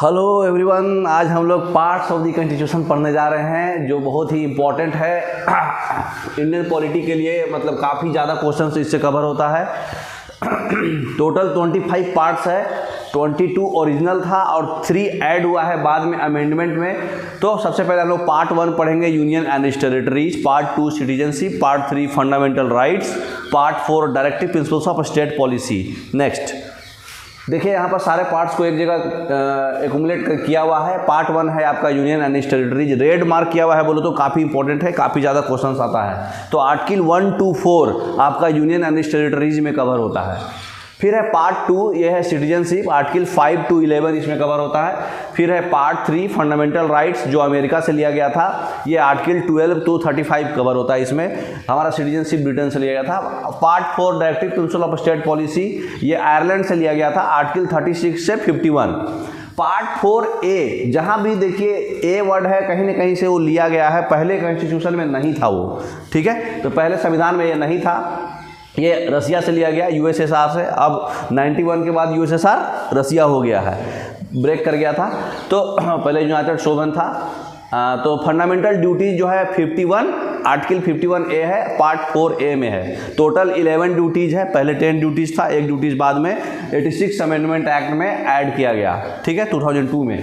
Hello everyone, आज हम लोग पार्ट्स ऑफ द कॉन्स्टिट्यूशन पढ़ने जा रहे हैं जो बहुत ही इम्पोर्टेंट है इंडियन पॉलिटी के लिए। मतलब काफ़ी ज़्यादा क्वेश्चन इससे कवर होता है। टोटल 25 पार्ट्स है, 22 ओरिजिनल था और 3 ऐड हुआ है बाद में अमेंडमेंट में। तो सबसे पहले हम लोग पार्ट 1 पढ़ेंगे union and territories, part 2 citizenship, part 3 fundamental rights, part 4 directive principles of state policy. Next देखिए यहाँ पर सारे पार्ट्स को एक जगह एक्यूमुलेट किया हुआ है। पार्ट 1 है आपका union and territories, red mark किया हुआ है, बोलो तो काफ़ी इंपॉर्टेंट है, काफ़ी ज़्यादा क्वेश्चंस आता है। तो आर्टिकल 1 to 4 आपका यूनियन एंड टेरिटरीज में कवर होता है। फिर है पार्ट 2, ये है सिटीजनशिप, आर्टिकल 5 to 11 इसमें कवर होता है। फिर है पार्ट 3 फंडामेंटल राइट्स जो अमेरिका से लिया गया था, ये आर्टिकल 12 to 35 कवर होता है। इसमें हमारा सिटीजनशिप ब्रिटेन से लिया गया था। Part 4 directive principle of state policy, ये आयरलैंड से लिया गया था, आर्टिकल 36 से 51। पार्ट 4A, जहाँ भी देखिए ए वर्ड है कहीं ना कहीं से वो लिया गया है, पहले कॉन्स्टिट्यूशन में नहीं था वो, ठीक है। तो पहले संविधान में ये नहीं था, ये रसिया से लिया गया, यूएसएसआर से। अब 91 के बाद यूएसएसआर रसिया हो गया है, ब्रेक कर गया था। तो पहले यूनाइटेड सोवन था। तो फंडामेंटल ड्यूटीज जो है 51, आर्टिकल 51A है, पार्ट 4A में है। टोटल 11 ड्यूटीज है, पहले 10 ड्यूटीज था, एक ड्यूटीज बाद में 86 अमेंडमेंट एक्ट में ऐड किया गया, ठीक है, 2002 में।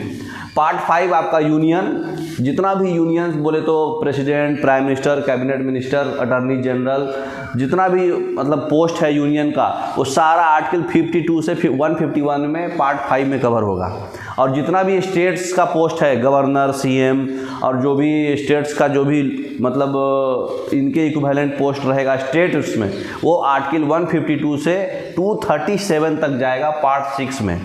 पार्ट 5 आपका यूनियन, जितना भी यूनियंस बोले तो president, prime minister, cabinet minister, attorney general, जितना भी मतलब पोस्ट है यूनियन का, वो सारा आर्टिकल 52 से 151 में पार्ट 5 में कवर होगा। और जितना भी स्टेट्स का पोस्ट है, गवर्नर, सीएम और जो भी स्टेट्स का जो भी मतलब इनके इक्विवेलेंट पोस्ट रहेगा स्टेट्स में, वो आर्टिकल 152 से 237 तक जाएगा पार्ट 6 में,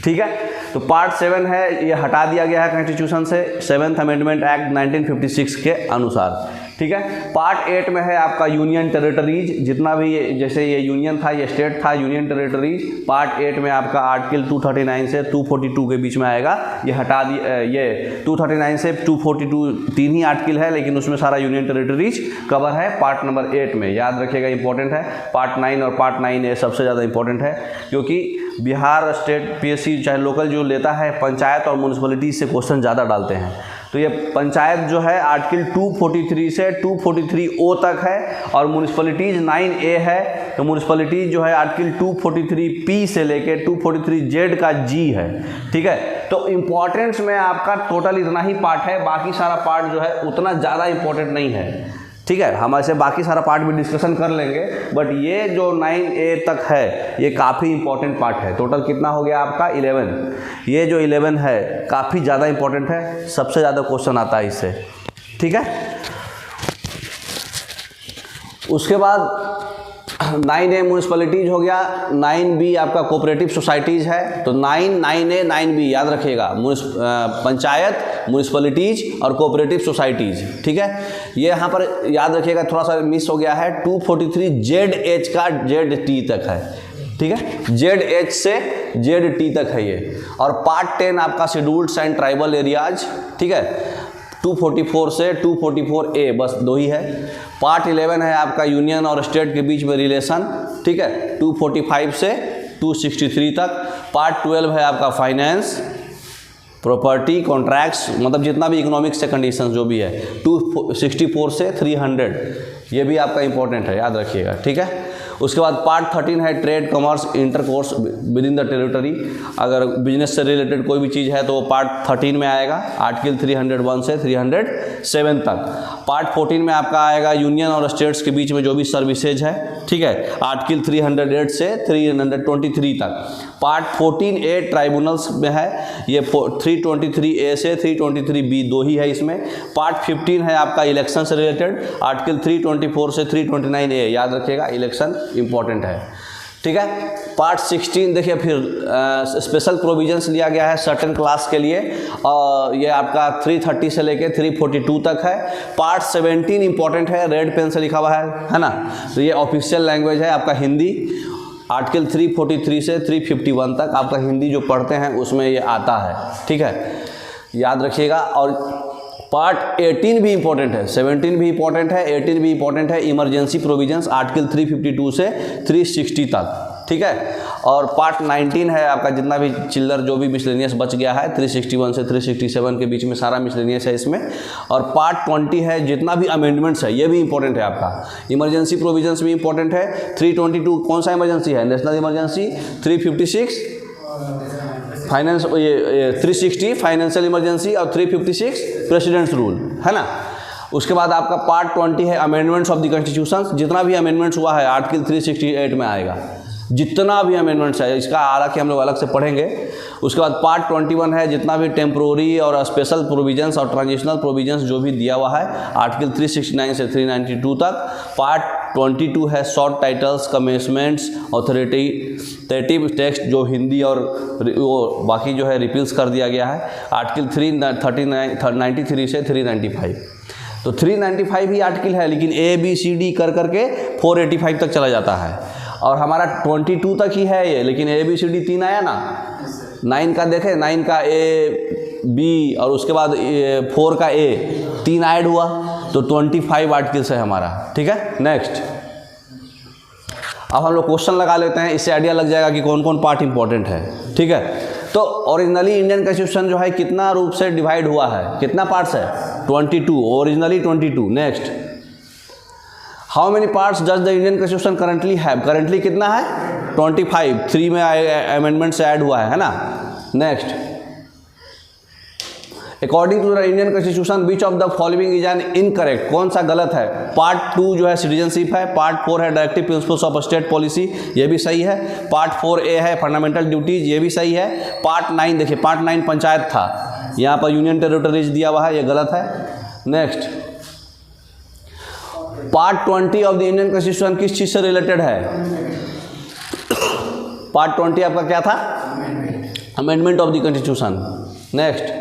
ठीक है। तो पार्ट 7 है, ये हटा दिया गया है कॉन्स्टिट्यूशन से 7th अमेंडमेंट एक्ट 1956 के अनुसार, ठीक है। पार्ट 8 में है आपका यूनियन टेरिटरीज, जितना भी जैसे ये यूनियन था, ये स्टेट था, यूनियन टेरिटरीज। पार्ट 8 में आपका आर्टिकल 239 से 242 के बीच में आएगा, ये हटा दिया। ये 239 से 242 3 ही आर्टिकल है, लेकिन उसमें सारा यूनियन टेरिटरीज कवर है पार्ट नंबर 8 में, याद रखिएगा, इंपॉर्टेंट है। पार्ट 9 और पार्ट 9A सबसे ज़्यादा इंपॉर्टेंट है, क्योंकि बिहार स्टेट पीएससी चाहे लोकल जो लेता है, पंचायत और म्यूनसिपलिटी से क्वेश्चन ज़्यादा डालते हैं। तो ये पंचायत जो है आर्टिकल 243 से 243O तक है, और म्यूनसिपलिटीज़ 9A है। तो म्यूनसिपलिटीज़ जो है आर्टिकल 243P से लेके 243Z का G है, ठीक है। तो इम्पोर्टेंस में आपका टोटल इतना ही पार्ट है, बाकी सारा पार्ट जो है उतना ज़्यादा इम्पोर्टेंट नहीं है, ठीक है। हम ऐसे बाकी सारा पार्ट भी डिस्कशन कर लेंगे, बट ये जो 9A तक है ये काफ़ी इंपॉर्टेंट पार्ट है। टोटल कितना हो गया आपका 11। ये जो 11 है काफ़ी ज़्यादा इंपॉर्टेंट है, सबसे ज़्यादा क्वेश्चन आता है इससे, ठीक है। उसके बाद 9A म्यूनसिपलिटीज़ हो गया, 9B आपका कोऑपरेटिव सोसाइटीज़ है। तो 9A 9B याद रखिएगा, पंचायत, म्यूनसिपलिटीज़ और कोऑपरेटिव सोसाइटीज़, ठीक है। ये यहाँ पर याद रखिएगा, थोड़ा सा मिस हो गया है, 243ZH का ZT तक है, ठीक है, ZH से ZT तक है ये। और पार्ट 10 आपका शेड्यूल्ड एंड ट्राइबल एरियाज, ठीक है, 244 से 244A, बस 2 ही है। पार्ट 11 है आपका यूनियन और स्टेट के बीच में रिलेशन, ठीक है, 245 से 263 तक। पार्ट 12 है आपका फाइनेंस, प्रॉपर्टी, कॉन्ट्रैक्ट्स, मतलब जितना भी इकोनॉमिक्स से कंडीशन जो भी है, 264 से 300, ये भी आपका इंपॉर्टेंट है, याद रखिएगा, ठीक है। उसके बाद पार्ट 13 है trade, commerce, intercourse with in the territory. अगर बिजनेस से रिलेटेड कोई भी चीज़ है तो वो पार्ट 13 में आएगा, आर्टिकल 301 से 307 तक। पार्ट 14 में आपका आएगा यूनियन और स्टेट्स के बीच में जो भी सर्विसेज है, ठीक है, आर्टिकल 308 से 323 तक। पार्ट 14A ट्राइब्यूनल्स में है, ये 323A से 323B 2 ही है इसमें। पार्ट 15 है आपका इलेक्शन से रिलेटेड, आर्टिकल 324 से 329A, याद रखिएगा, इलेक्शन इंपॉर्टेंट है, ठीक है। पार्ट 16 देखिए, फिर स्पेशल प्रोविजंस लिया गया है सर्टेन क्लास के लिए, और ये आपका 330 से लेके 342 तक है। पार्ट 17 इंपॉर्टेंट है, रेड पेन से लिखा हुआ है ना। तो ये ऑफिशियल लैंग्वेज है आपका हिंदी, आर्टिकल 343 से 351 तक आपका हिंदी जो पढ़ते हैं उसमें ये आता है, ठीक है, याद रखिएगा। और पार्ट 18 भी इंपॉर्टेंट है, 17 भी इंपॉर्टेंट है, 18 भी इंपॉर्टेंट है, इमरजेंसी प्रोविजंस, आर्टिकल 352 से 360 तक, ठीक है। और पार्ट 19 है आपका जितना भी चिल्लर जो भी मिसलेनियस बच गया है 361 से 367 के बीच में सारा मिसलेनियस है इसमें। और पार्ट 20 है जितना भी अमेंडमेंट्स है, ये भी इंपॉर्टेंट है आपका। इमरजेंसी प्रोविजंस भी इंपॉर्टेंट है। 322 कौन सा इमरजेंसी है? National emergency. 356 फाइनेंस, ये 360 फाइनेंशियल इमरजेंसी और 356 प्रेसिडेंट्स रूल, है ना। उसके बाद आपका पार्ट 20 है अमेंडमेंट्स ऑफ द कॉन्स्टिट्यूशन। जितना भी अमेंडमेंट्स हुआ है आर्टिकल 368 में आएगा, जितना भी अमेंडमेंट्स है, इसका हालांकि हम लोग अलग से पढ़ेंगे। उसके बाद पार्ट 21 है जितना भी टेम्प्रोरी और स्पेशल प्रोविजंस और ट्रांजिशनल प्रोविजंस जो भी दिया हुआ है आर्टिकल 369 से 392 तक। पार्ट 22 है शॉर्ट टाइटल्स, कमेंसमेंट्स, ऑथोरिटेटिव टेक्स्ट जो हिंदी और वो बाकी जो है रिपील्स कर दिया गया है आर्टिकल 393 से 395। तो 395 ही आर्टिकल है, लेकिन ABCD कर करके 485 तक चला जाता है और हमारा 22 तक ही है ये, लेकिन ABCD 3 आया ना। 9 का देखें, 9 का A B और उसके बाद 4 का A 3 ऐड हुआ तो 25 आर्टिकल्स है हमारा, ठीक है। नेक्स्ट अब हम लोग क्वेश्चन लगा लेते हैं, इससे आइडिया लग जाएगा कि कौन कौन पार्ट इंपॉर्टेंट है, ठीक है। तो ओरिजिनली इंडियन कॉन्स्टिट्यूशन जो है कितना रूप से डिवाइड हुआ है, कितना पार्ट्स है? 22, originally 22। Next, how many parts does the Indian constitution currently have? Currently कितना है? 25, 3 में अमेंडमेंट से ऐड हुआ है ना। Next, according to the Indian constitution which of the following is an incorrect? कौन सा गलत है? पार्ट 2 जो है सिटीजनशिप है। पार्ट 4 है directive principles of state policy, ये भी सही है। पार्ट 4A है फंडामेंटल ड्यूटीज, ये भी सही है। पार्ट 9 देखिए, पार्ट 9 पंचायत था, यहाँ पर यूनियन टेरिटरीज दिया हुआ है, ये गलत है। Next, part 20 of the Indian constitution किस चीज़ से रिलेटेड है? पार्ट 20 आपका क्या था? Amendment of the constitution. Next,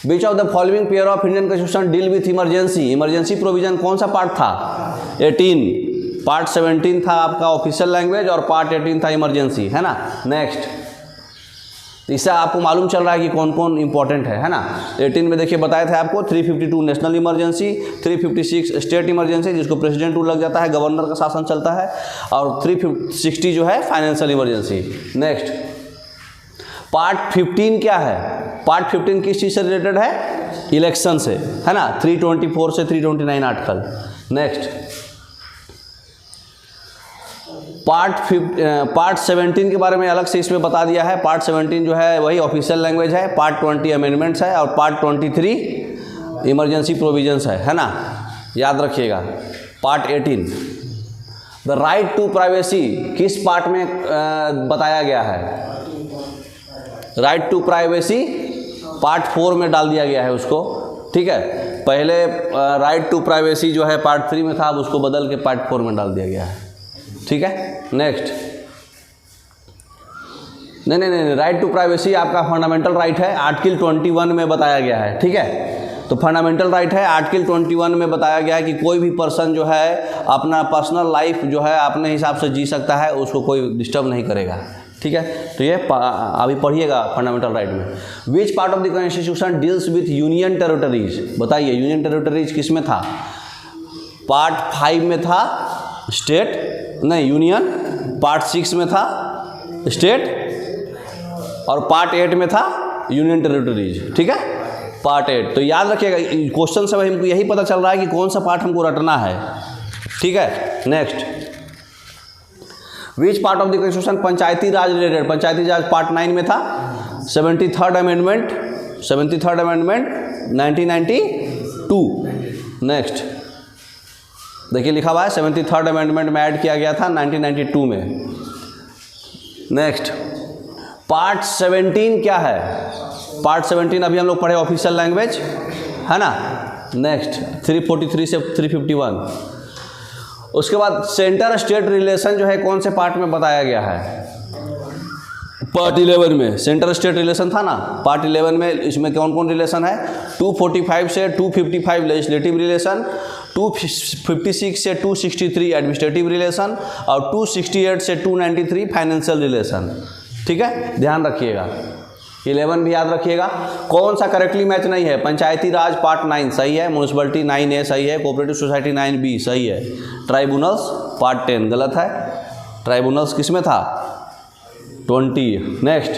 which of the following pair of Indian constitution deal with emergency? Emergency provision कौन सा पार्ट था? 18। पार्ट 17 था आपका ऑफिशियल लैंग्वेज और पार्ट 18 था इमरजेंसी, है ना। नेक्स्ट, इससे आपको मालूम चल रहा है कि कौन कौन इंपॉर्टेंट है ना। 18 में देखिए बताए थे आपको 352 नेशनल इमरजेंसी, 356 स्टेट इमरजेंसी जिसको प्रेसिडेंट रूल लग जाता है, गवर्नर का शासन चलता है, और 360 जो है फाइनेंशियल इमरजेंसी। नेक्स्ट, पार्ट 15 क्या है? पार्ट 15 किस चीज़ से रिलेटेड है? इलेक्शन से, है ना। 324 से 329 आर्टिकल। नेक्स्ट, पार्ट 17 के बारे में अलग से इसमें बता दिया है। पार्ट 17 जो है वही ऑफिशियल लैंग्वेज है। पार्ट 20 अमेंडमेंट्स है और पार्ट 23 इमरजेंसी प्रोविजंस है ना, याद रखिएगा। Part 18 the right to privacy किस पार्ट में बताया गया है? राइट टू प्राइवेसी पार्ट 4 में डाल दिया गया है उसको, ठीक है। पहले राइट टू प्राइवेसी जो है पार्ट 3 में था, अब उसको बदल के पार्ट 4 में डाल दिया गया है, ठीक है। नेक्स्ट, नहीं, राइट टू प्राइवेसी आपका फंडामेंटल राइट है, आर्टिकल 21 में बताया गया है, ठीक है। तो फंडामेंटल राइट है, आर्टिकल 21 में बताया गया है कि कोई भी पर्सन जो है अपना पर्सनल लाइफ जो है अपने हिसाब से जी सकता है, उसको कोई डिस्टर्ब नहीं करेगा, ठीक है। तो ये अभी पढ़िएगा फंडामेंटल राइट में। विच part of the constitution deals with union territories? बताइए, यूनियन टेरिटरीज किस में था? पार्ट 5 में था स्टेट, नहीं यूनियन। पार्ट 6 में था स्टेट और पार्ट 8 में था यूनियन टेरिटरीज, ठीक है। पार्ट 8, तो याद रखिएगा क्वेश्चन से हमको यही पता चल रहा है कि कौन सा पार्ट हमको रटना है, ठीक है। Next, which part of the constitution Panchayati Raj related? Panchayati Raj part 9 में था। 73rd amendment 1992। नेक्स्ट, देखिए लिखा हुआ है 73rd अमेंडमेंट में ऐड किया गया था 1992 में। नेक्स्ट, पार्ट 17 क्या है? पार्ट 17 अभी हम लोग पढ़े ऑफिशियल लैंग्वेज, है ना। नेक्स्ट, 343 से 351। उसके बाद सेंटर स्टेट रिलेशन जो है कौन से पार्ट में बताया गया है? पार्ट 11 में सेंटर स्टेट रिलेशन था ना। पार्ट 11 में इसमें कौन कौन रिलेशन है? 245 से 255 लेजिस्लेटिव रिलेशन, 256 से 263 एडमिनिस्ट्रेटिव रिलेशन और 268 से 293 फाइनेंशियल रिलेशन, ठीक है। ध्यान रखिएगा, 11 भी याद रखिएगा। कौन सा करेक्टली मैच नहीं है? पंचायती राज पार्ट 9 सही है, म्यूनिसिपलिटी 9A सही है, कोऑपरेटिव सोसाइटी 9B सही है, ट्राइब्यूनल्स पार्ट 10 गलत है, ट्राइब्यूनल्स किस में था? 20। नेक्स्ट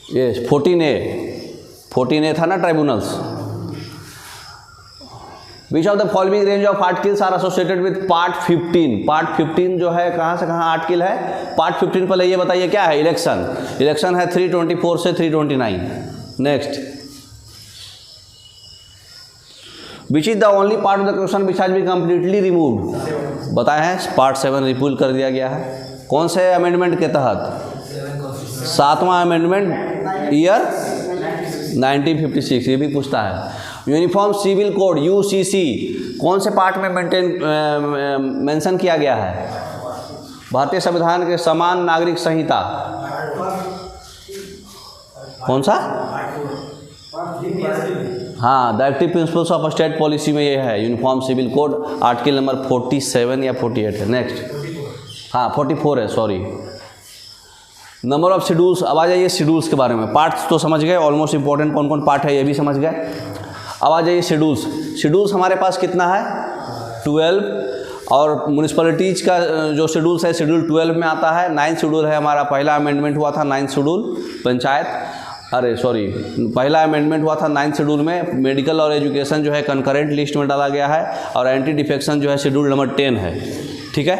ये 14A था ना tribunals. Which of the following range of articles are associated with part 15? Part 15 जो है कहाँ से कहाँ आर्टिकल है? पार्ट 15 पहले ये बताइए क्या है? इलेक्शन है 324 से 329। Next, which is the only part of the question which has been completely removed? बताए हैं पार्ट 7 रिपील कर दिया गया है। कौन से अमेंडमेंट के तहत? 7वां अमेंडमेंट ईयर 1956। ये भी पूछता है। यूनिफॉर्म सिविल कोड UCC कौन से पार्ट में मेंशन किया गया है? भारतीय संविधान के समान नागरिक संहिता। कौन सा? हाँ, the active principles of state policy में ये है uniform civil code, article number 47 या 48 है। नेक्स्ट, हाँ 44 है, सॉरी। Number of schedules. अब आ जाइए शेड्यूल्स के बारे में। पार्ट्स तो समझ गए, ऑलमोस्ट इंपॉर्टेंट कौन कौन पार्ट है ये भी समझ गए। अब आ जाइए शेड्यूल्स। शेड्यूल्स हमारे पास कितना है? 12। और म्यूनिसिपैलिटीज़ का जो शेड्यूल्स है शेड्यूल 12 में आता है। 9 शेड्यूल है हमारा, पहला अमेंडमेंट हुआ था 9 शेड्यूल पंचायत, अरे सॉरी, पहला अमेंडमेंट हुआ था 9 शेड्यूल में। मेडिकल और एजुकेशन जो है कंकरेंट लिस्ट में डाला गया है, और एंटी डिफेक्शन जो है शेड्यूल नंबर 10 है। ठीक है,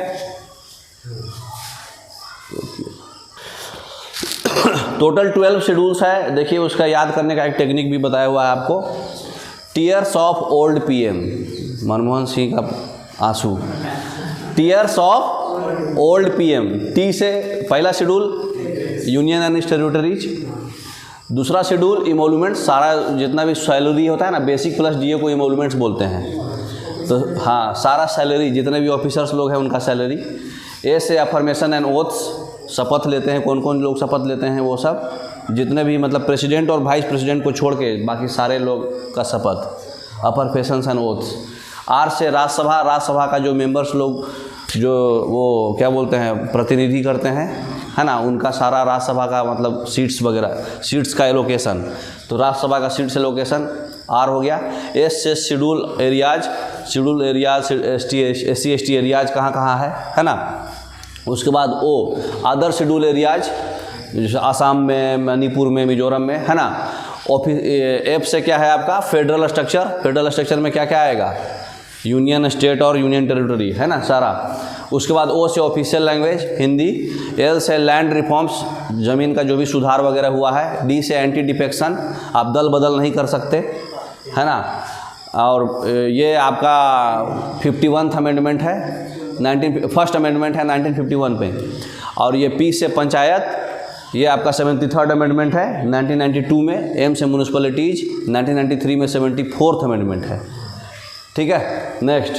टोटल 12 शेड्यूल्स है। देखिए उसका याद करने का एक टेक्निक भी बताया हुआ है आपको। Tears of old PM, Manmohan Singh का आंसू। Tears of old PM, T से पहला शेड्यूल यूनियन एंड टेरिटरीज, दूसरा शेड्यूल इमोल्यूमेंट, सारा जितना भी सैलरी होता है ना, बेसिक प्लस DA को इमोल्यूमेंट्स बोलते हैं। तो हाँ, सारा सैलरी जितने भी ऑफिसर्स लोग हैं उनका सैलरी। ए से अफर्मेशन एंड ओथ्स, शपथ लेते हैं, कौन कौन लोग शपथ लेते हैं वो सब, जितने भी मतलब प्रेसिडेंट और वाइस प्रेसिडेंट को छोड़ के बाकी सारे लोग का शपथ, अफर्मेशंस एंड ओथ्स। आर से राज्यसभा, राज्यसभा का जो मेंबर्स लोग जो वो क्या बोलते हैं प्रतिनिधि करते हैं, है ना, उनका सारा राज्यसभा का मतलब सीट्स वगैरह, सीट्स का एलोकेशन, तो राज्यसभा का सीट्स एलोकेशन आर हो गया। एस से शेड्यूल एरियाज, SC/ST एरियाज कहाँ कहाँ है ना। उसके बाद ओ अदर शेड्यूल एरियाज, जैसे आसाम में, मणिपुर में, मिजोरम में, है ना। एफ से क्या है आपका? Federal structure. फेडरल स्ट्रक्चर में क्या क्या आएगा? यूनियन, स्टेट और यूनियन टेरिटरी, है ना सारा। उसके बाद ओ से ऑफिशियल लैंग्वेज हिंदी। एल से लैंड रिफॉर्म्स, ज़मीन का जो भी सुधार वगैरह हुआ है। डी से एंटी डिफेक्शन, आप दल बदल नहीं कर सकते, है ना। और ये आपका 51th अमेंडमेंट है, फर्स्ट अमेंडमेंट है 1951 पे। और ये पी से पंचायत, ये आपका 73rd अमेंडमेंट है 1992 में। एम से म्यूनिसिपैलिटीज़ 1993 में 74th अमेंडमेंट है। ठीक है, नेक्स्ट।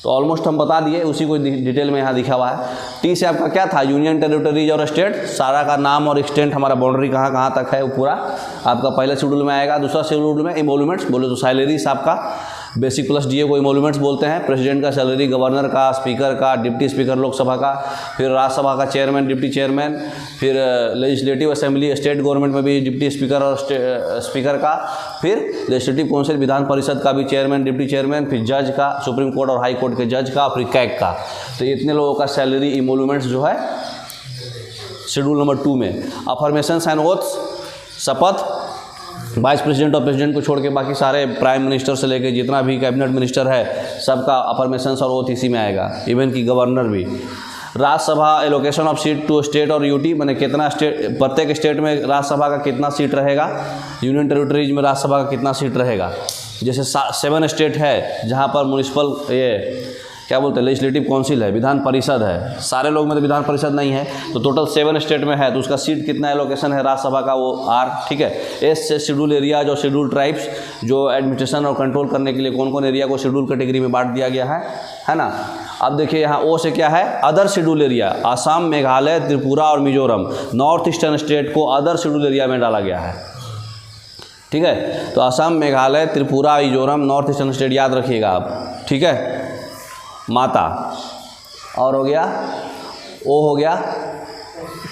तो ऑलमोस्ट हम बता दिए, उसी को डिटेल में यहाँ दिखा हुआ है। टी से आपका क्या था? यूनियन टेरिटरीज और स्टेट, सारा का नाम और एक्सटेंट, हमारा बाउंड्री कहाँ कहाँ तक है वो पूरा आपका पहले शेड्यूल में आएगा। दूसरा शेड्यूल में इमोल्यूमेंट्स, बोले तो सैलरीज आपका बेसिक प्लस DA को इमोल्यूमेंट्स बोलते हैं। प्रेसिडेंट का सैलरी, गवर्नर का, स्पीकर का, डिप्टी स्पीकर लोकसभा का, फिर राज्यसभा का चेयरमैन, डिप्टी चेयरमैन, फिर लेजिस्लेटिव असेंबली, स्टेट गवर्नमेंट में भी डिप्टी स्पीकर और स्पीकर का, फिर लेजिस्लेटिव काउंसिल, विधान परिषद का भी चेयरमैन, डिप्टी चेयरमैन, फिर जज का, सुप्रीम कोर्ट और हाई कोर्ट के जज का, फिर कैग का। तो इतने लोगों का सैलरी इमोल्यूमेंट्स जो है शेड्यूल नंबर 2 में। अफर्मेशंस एंड ओथ्स, शपथ, वाइस प्रेसिडेंट और प्रेसिडेंट को छोड़ के बाकी सारे प्राइम मिनिस्टर से लेके जितना भी कैबिनेट मिनिस्टर है सबका अफर्मेशंस और ओथ इसी में आएगा, इवन की गवर्नर भी। Rajya Sabha allocation of seat to state और यूटी, मैंने कितना स्टेट, प्रत्येक स्टेट में राज्यसभा का कितना सीट रहेगा, यूनियन टेरिटरीज में राज्यसभा का कितना सीट रहेगा। जैसे 7 स्टेट है जहाँ पर म्यूनिसिपल ये क्या बोलते हैं लेजिस्लेटिव काउंसिल है, विधान परिषद है, सारे लोग में तो विधान परिषद नहीं है, तो टोटल 7 स्टेट में है, तो उसका सीट कितना एलोकेशन है राज्यसभा का, वो आर। ठीक है। एस से शेड्यूल एरियाज और शेड्यूल ट्राइब्स, जो एडमिनिस्ट्रेशन और कंट्रोल करने के लिए कौन कौन एरिया को शेड्यूल कैटेगरी में बांट दिया गया है ना। अब देखिए यहाँ ओ से क्या है? Other schedule area, Assam, Meghalaya, Tripura और मिजोरम, नॉर्थ ईस्टर्न स्टेट को अदर शेड्यूल एरिया में डाला गया है। ठीक है, तो Assam, Meghalaya, Tripura, Mizoram, north eastern state याद रखिएगा आप। ठीक है, माता और हो गया ओ हो गया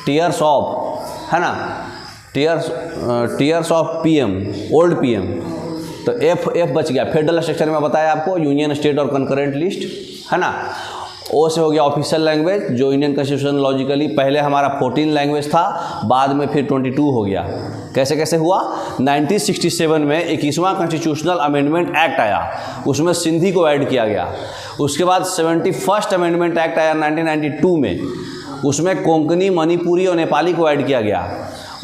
टीयर्स ऑफ, है ना, tears of PM, old PM। तो एफ बच गया। फेडरल स्ट्रक्चर में बताया आपको यूनियन, स्टेट और कंकरेंट लिस्ट, है ना। ओ से हो गया ऑफिशियल लैंग्वेज, जो इंडियन कॉन्स्टिट्यूशन लॉजिकली पहले हमारा 14 लैंग्वेज था, बाद में फिर 22 हो गया। कैसे कैसे हुआ? 1967 में 21वां कॉन्स्टिट्यूशनल अमेंडमेंट एक्ट आया, उसमें सिंधी को ऐड किया गया। उसके बाद 71st अमेंडमेंट एक्ट आया 1992 में, उसमें कोंकणी, मणिपुरी और नेपाली को ऐड किया गया।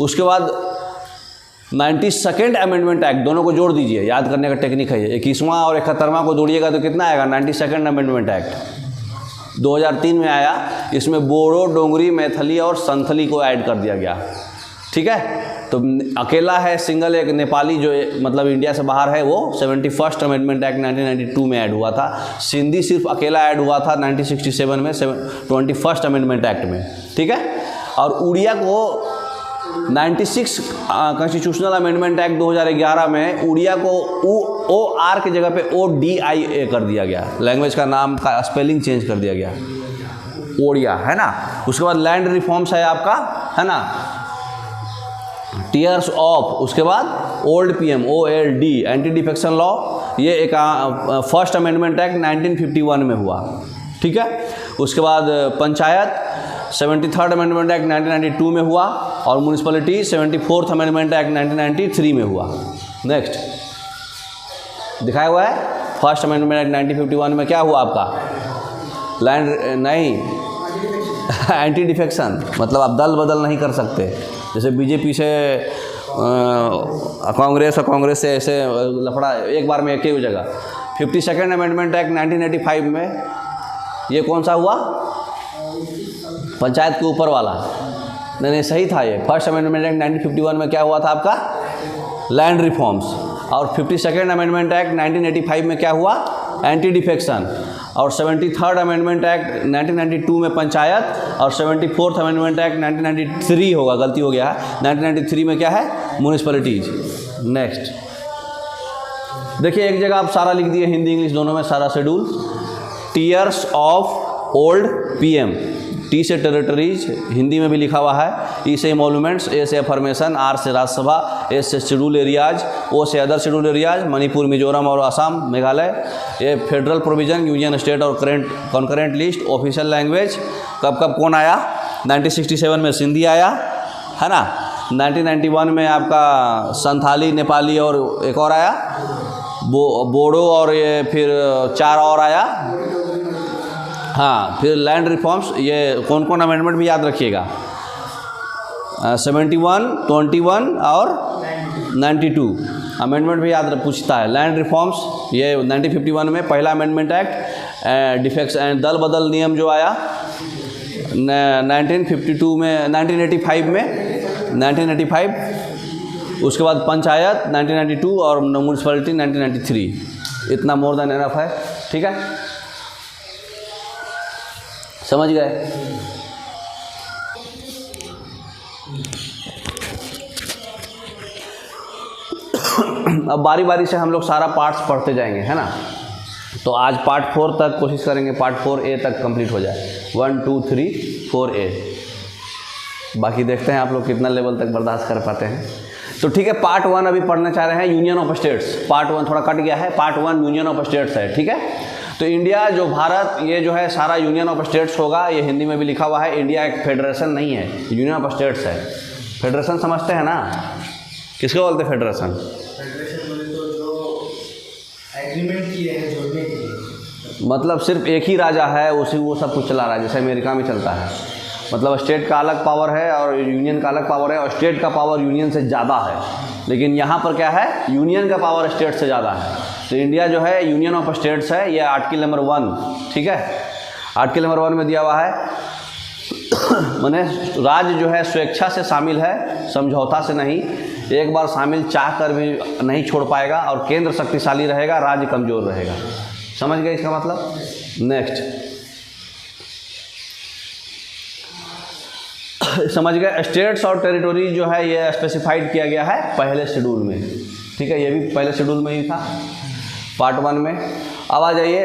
उसके बाद 92nd अमेंडमेंट एक्ट, दोनों को जोड़ दीजिए, याद करने का टेक्निक है ये, 21वां और 71वां को जोड़िएगा तो कितना आएगा? 92nd अमेंडमेंट एक्ट 2003 में आया। इसमें बोडो, डोंगरी, मैथिली और संथली को ऐड कर दिया गया। ठीक है, तो अकेला है सिंगल एक नेपाली जो मतलब इंडिया से बाहर है, वो 71st अमेंडमेंट एक्ट 1992 में ऐड हुआ था। सिंधी सिर्फ अकेला ऐड हुआ था 1967 में 21st अमेंडमेंट एक्ट में। ठीक है, और उड़िया को 96 कॉन्स्टिट्यूशनल अमेंडमेंट एक्ट 2011 में उड़िया को OR की जगह पे ODIA कर दिया गया। लैंग्वेज का नाम का स्पेलिंग चेंज कर दिया गया, ओडिया, है ना। उसके बाद लैंड रिफॉर्म्स है आपका, है ना, टीयर्स ऑफ। उसके बाद old PM OLD, anti defection law, ये एक फर्स्ट अमेंडमेंट एक्ट 1951 में हुआ। ठीक है, उसके बाद पंचायत 73rd अमेंडमेंट एक्ट 1992 में हुआ, और म्यूनिसिपैलिटी 74th अमेंडमेंट एक्ट 1993 में हुआ। नेक्स्ट दिखाया हुआ है, फर्स्ट अमेंडमेंट एक्ट 1951 में क्या हुआ आपका? लैंड नहीं एंटी डिफेक्शन, मतलब आप दल बदल नहीं कर सकते। जैसे बीजेपी से कांग्रेस और कांग्रेस से ऐसे लफड़ा एक बार में एक ही जगह। 52nd अमेंडमेंट एक्ट 1985 में ये कौन सा हुआ? पंचायत के ऊपर वाला। नहीं सही था ये। फर्स्ट अमेंडमेंट एक्ट 1951 में क्या हुआ था आपका? Land reforms. और 52nd अमेंडमेंट एक्ट 1985 में क्या हुआ? Anti defection. और 73rd अमेंडमेंट एक्ट 1992 में पंचायत, और 74th अमेंडमेंट एक्ट 1993 होगा, गलती हो गया है, 1993 में क्या है? म्यूनिसिपैलिटीज। नेक्स्ट देखिए, एक जगह आप सारा लिख दिए, हिंदी इंग्लिश दोनों में सारा schedule. Tears of old PM, T से टेरिटरीज, हिंदी में भी लिखा हुआ है। E से एमोलूमेंट्स, A से अफर्मेशन, R से राज्यसभा, S से शेड्यूल एरियाज, O से other schedule areas, Manipur, Mizoram और असम, मेघालय। ये फेडरल प्रोविजन, यूनियन स्टेट और कॉन्करेंट लिस्ट। ऑफिशियल लैंग्वेज कब कब कौन आया? 1967 में सिंधी आया, है ना। 1991 में आपका संथाली, नेपाली और एक और आया बोडो, और ये फिर 4 और आया। हाँ, फिर लैंड रिफॉर्म्स, ये कौन कौन अमेंडमेंट भी याद रखिएगा, 71, 21 और 92 अमेंडमेंट भी याद पूछता है। लैंड रिफॉर्म्स ये 1951 में पहला अमेंडमेंट एक्ट। डिफेक्स एंड दल बदल नियम जो आया 1952 में, 1985 में, 1985। उसके बाद पंचायत 1992 और म्यूनिसिपैलिटी 1993। इतना मोर देन एनफ है। ठीक है, समझ गए? अब बारी बारी से हम लोग सारा पार्ट्स पढ़ते जाएंगे, है ना। तो आज पार्ट 4 तक कोशिश करेंगे, पार्ट 4A तक कंप्लीट हो जाए। 1, 2, 3, 4A। बाकी देखते हैं आप लोग कितना लेवल तक बर्दाश्त कर पाते हैं। तो ठीक है, पार्ट 1 अभी पढ़ने चाह रहे हैं, यूनियन ऑफ स्टेट्स। पार्ट 1 थोड़ा कट गया है, पार्ट 1 यूनियन ऑफ स्टेट्स है। ठीक है, तो इंडिया जो भारत, ये जो है सारा यूनियन ऑफ स्टेट्स होगा। ये हिंदी में भी लिखा हुआ है, इंडिया एक फेडरेशन नहीं है, यूनियन ऑफ स्टेट्स है। फेडरेशन समझते हैं ना, किसको बोलते हैं फेडरेशन? फेडरेशन बोले तो जो एग्रीमेंट किए हैं जोड़ने के लिए, मतलब सिर्फ एक ही राजा है, उसी वो सब कुछ चला रहा है, जैसे अमेरिका में चलता है। मतलब स्टेट का अलग पावर है और यूनियन का अलग पावर है, और स्टेट का पावर यूनियन से ज़्यादा है। लेकिन यहाँ पर क्या है, यूनियन का पावर स्टेट से ज़्यादा है। तो इंडिया जो है यूनियन ऑफ स्टेट्स है। ये आर्टिकल नंबर 1, ठीक है, आर्टिकल नंबर 1 में दिया हुआ है। माने राज्य जो है स्वेच्छा से शामिल है, समझौता से नहीं। एक बार शामिल चाह कर भी नहीं छोड़ पाएगा, और केंद्र शक्तिशाली रहेगा, राज्य कमज़ोर रहेगा। समझ गए इसका मतलब? नेक्स्ट समझ गए। स्टेट्स और टेरिटोरीज जो है ये स्पेसिफाइड किया गया है पहले शेड्यूल में। ठीक है, ये भी पहले शेड्यूल में ही था, पार्ट 1 में। अब आ जाइए,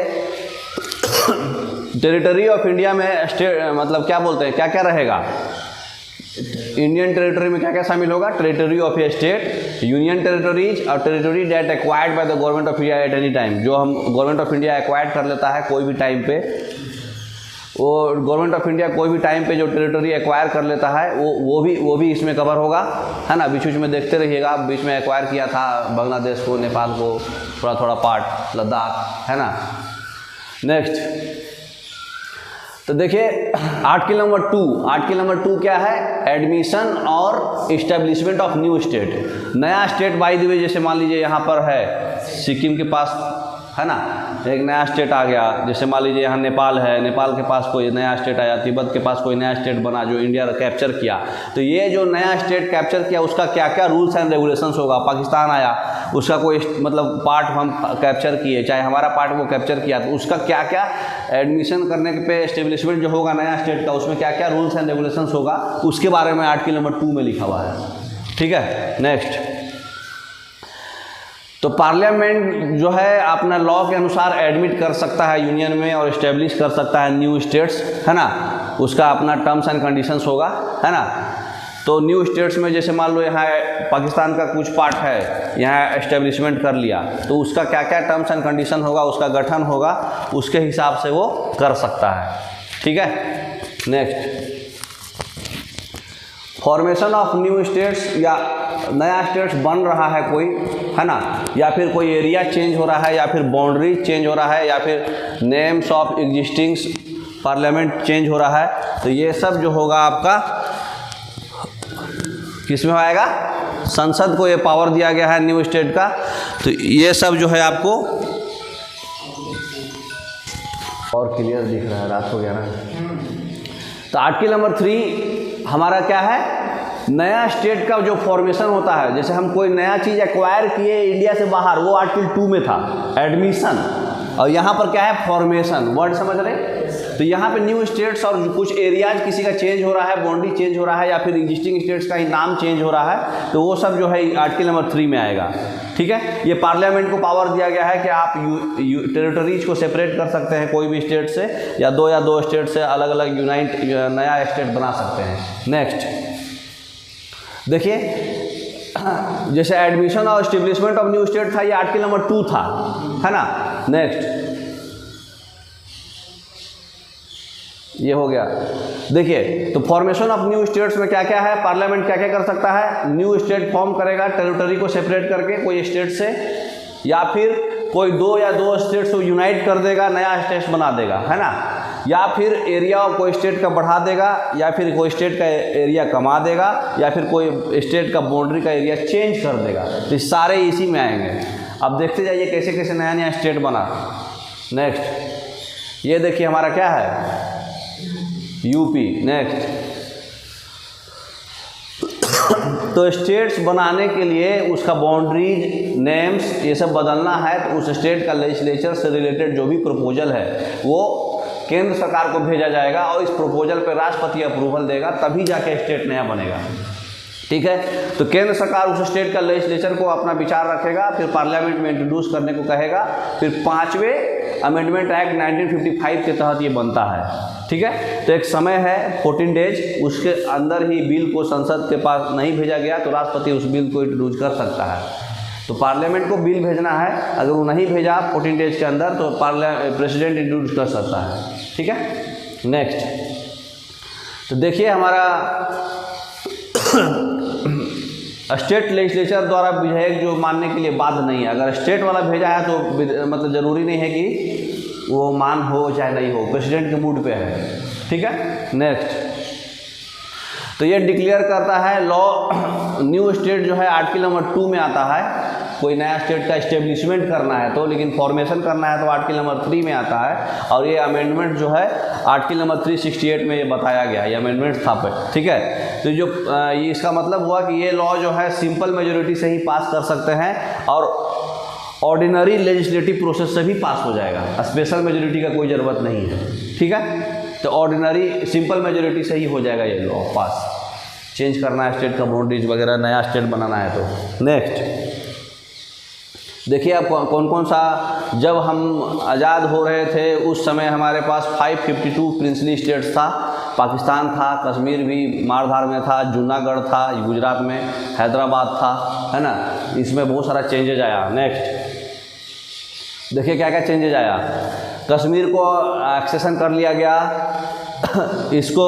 टेरिटरी ऑफ इंडिया में स्टेट मतलब क्या बोलते हैं, क्या क्या रहेगा? इंडियन टेरिटरी में क्या क्या शामिल होगा? Territory of a state, union territories, और territory that acquired by the government of India at any time, जो हम गवर्नमेंट ऑफ इंडिया एक्वायर्ड कर लेता है कोई भी टाइम पे। वो गवर्नमेंट ऑफ इंडिया कोई भी टाइम पे जो टेरिटरी एक्वायर कर लेता है वो भी इसमें कवर होगा, है ना। बीच बीच में देखते रहिएगा, आप बीच में एक्वायर किया था बांग्लादेश को, नेपाल को, थोड़ा थोड़ा पार्ट, लद्दाख, है ना। नेक्स्ट तो देखिए आर्टिकल नंबर 2 क्या है? एडमिशन और इस्टेब्लिशमेंट ऑफ न्यू स्टेट। नया स्टेट बाय द वे, जैसे मान लीजिए यहाँ पर है सिक्किम के पास, है ना, एक नया स्टेट आ गया। जैसे मान लीजिए यहाँ नेपाल है, नेपाल के पास कोई नया स्टेट आया, तिब्बत के पास कोई नया स्टेट बना जो इंडिया कैप्चर किया। तो ये जो नया स्टेट कैप्चर किया उसका क्या क्या रूल्स एंड रेगुलेशंस होगा। पाकिस्तान आया, उसका कोई मतलब पार्ट हम कैप्चर किए, चाहे हमारा पार्ट वो कैप्चर किया, तो उसका क्या क्या एडमिशन करने पे एस्टेब्लिशमेंट जो होगा नया स्टेट का, उसमें क्या क्या रूल्स एंड रेगुलेशंस होगा, उसके बारे में आर्टिकल नंबर 2 में लिखा हुआ है। ठीक है। नेक्स्ट तो पार्लियामेंट जो है अपना लॉ के अनुसार एडमिट कर सकता है यूनियन में और इस्टेब्लिश कर सकता है न्यू स्टेट्स, है ना। उसका अपना टर्म्स एंड कंडीशंस होगा, है ना। तो न्यू स्टेट्स में जैसे मान लो यहाँ पाकिस्तान का कुछ पार्ट है, यहाँ एस्टेब्लिशमेंट कर लिया, तो उसका क्या क्या टर्म्स एंड कंडीशन होगा, उसका गठन होगा, उसके हिसाब से वो कर सकता है। ठीक है। Next formation of new states, या नया स्टेट्स बन रहा है कोई, है ना, या फिर कोई एरिया चेंज हो रहा है, या फिर बाउंड्री चेंज हो रहा है, या फिर names of existing parliament change हो रहा है, तो ये सब जो होगा आपका किस में आएगा? संसद को ये पावर दिया गया है न्यू स्टेट का, तो ये सब जो है आपको और क्लियर दिख रहा है, रात हो गया ना। तो आर्टिकल नंबर 3 हमारा क्या है? नया स्टेट का जो फॉर्मेशन होता है, जैसे हम कोई नया चीज़ एक्वायर किए इंडिया से बाहर, वो आर्टिकल 2 में था एडमिशन, और यहाँ पर क्या है? फॉर्मेशन। वर्ड समझ रहे? तो यहाँ पे न्यू स्टेट्स और कुछ एरियाज किसी का चेंज हो रहा है, बाउंड्री चेंज हो रहा है, या फिर एग्जिस्टिंग स्टेट्स का ही नाम चेंज हो रहा है, तो वो सब जो है आर्टिकल नंबर 3 में आएगा। ठीक है। ये पार्लियामेंट को पावर दिया गया है कि आप टेरिटरीज को सेपरेट कर सकते हैं कोई भी स्टेट से, या दो स्टेट से अलग अलग यूनाइट नया स्टेट बना सकते हैं। नेक्स्ट देखिए, जैसे एडमिशन और एस्टेब्लिशमेंट ऑफ न्यू स्टेट था, ये आर्टिकल नंबर 2 था, है ना। नेक्स्ट ये हो गया। देखिए तो फॉर्मेशन ऑफ न्यू स्टेट्स में क्या क्या है, पार्लियामेंट क्या क्या कर सकता है? न्यू स्टेट फॉर्म करेगा टेरिटरी को सेपरेट करके कोई स्टेट से, या फिर कोई दो स्टेट्स को यूनाइट कर देगा, नया स्टेट बना देगा, है ना, या फिर एरिया कोई स्टेट का बढ़ा देगा, या फिर कोई स्टेट का एरिया कमा देगा, या फिर कोई स्टेट का बाउंड्री का एरिया चेंज कर देगा। तो सारे इसी में आएंगे। अब देखते जाइए कैसे कैसे नया नया स्टेट बना। नेक्स्ट ये देखिए हमारा क्या है? यूपी। नेक्स्ट तो स्टेट्स बनाने के लिए उसका बाउंड्रीज, नेम्स, ये सब बदलना है, तो उस स्टेट का लेजिस्लेचर से रिलेटेड जो भी प्रपोजल है वो केंद्र सरकार को भेजा जाएगा, और इस प्रपोजल पर राष्ट्रपति अप्रूवल देगा, तभी जाके स्टेट नया बनेगा। ठीक है। तो केंद्र सरकार उस स्टेट का लेजिस्लेचर को अपना विचार रखेगा, फिर पार्लियामेंट में इंट्रोड्यूस करने को कहेगा, फिर 5वें अमेंडमेंट एक्ट 1955 के तहत ये बनता है। ठीक है। तो एक समय है 14 डेज, उसके अंदर ही बिल को संसद के पास नहीं भेजा गया तो राष्ट्रपति उस बिल को इंट्रोड्यूस कर सकता है। तो पार्लियामेंट को बिल भेजना है, अगर वो नहीं भेजा 14 डेज के अंदर तो प्रेसिडेंट इंट्रोड्यूस कर सकता है। ठीक है। नेक्स्ट तो देखिए हमारा स्टेट लेजिस्लेचर द्वारा विधेयक जो मानने के लिए बाध्य नहीं है। अगर स्टेट वाला भेजा है तो मतलब ज़रूरी नहीं है कि वो मान हो चाहे नहीं हो, प्रेसिडेंट के मूड पे है। ठीक है। नेक्स्ट तो ये डिक्लेयर करता है लॉ, न्यू स्टेट जो है आर्टिकल नंबर 2 में आता है। कोई नया स्टेट का इस्टेब्लिशमेंट करना है तो, लेकिन फॉर्मेशन करना है तो आर्टिकल नंबर 3 में आता है। और ये अमेंडमेंट जो है आर्टिकल नंबर 368 में ये बताया गया, ये अमेंडमेंट था पे। ठीक है। तो जो ये इसका मतलब हुआ कि ये लॉ जो है सिंपल मेजोरिटी से ही पास कर सकते हैं, और ऑर्डिनरी लेजिस्लेटिव प्रोसेस से भी पास हो जाएगा, स्पेशल मेजोरिटी का कोई ज़रूरत नहीं है। ठीक है। तो ऑर्डिनरी सिंपल मेजोरिटी से ही हो जाएगा ये लॉ पास। चेंज करना है स्टेट का बाउंड्रीज वगैरह, नया स्टेट बनाना है तो। नेक्स्ट देखिए अब कौन कौन सा, जब हम आज़ाद हो रहे थे उस समय हमारे पास 552 प्रिंसली स्टेट्स था। पाकिस्तान था, कश्मीर भी मारधार में था, जूनागढ़ था गुजरात में, हैदराबाद था, है ना। इसमें बहुत सारा चेंजेज आया। नेक्स्ट देखिए क्या क्या चेंजेज आया। कश्मीर को एक्सेशन कर लिया गया, इसको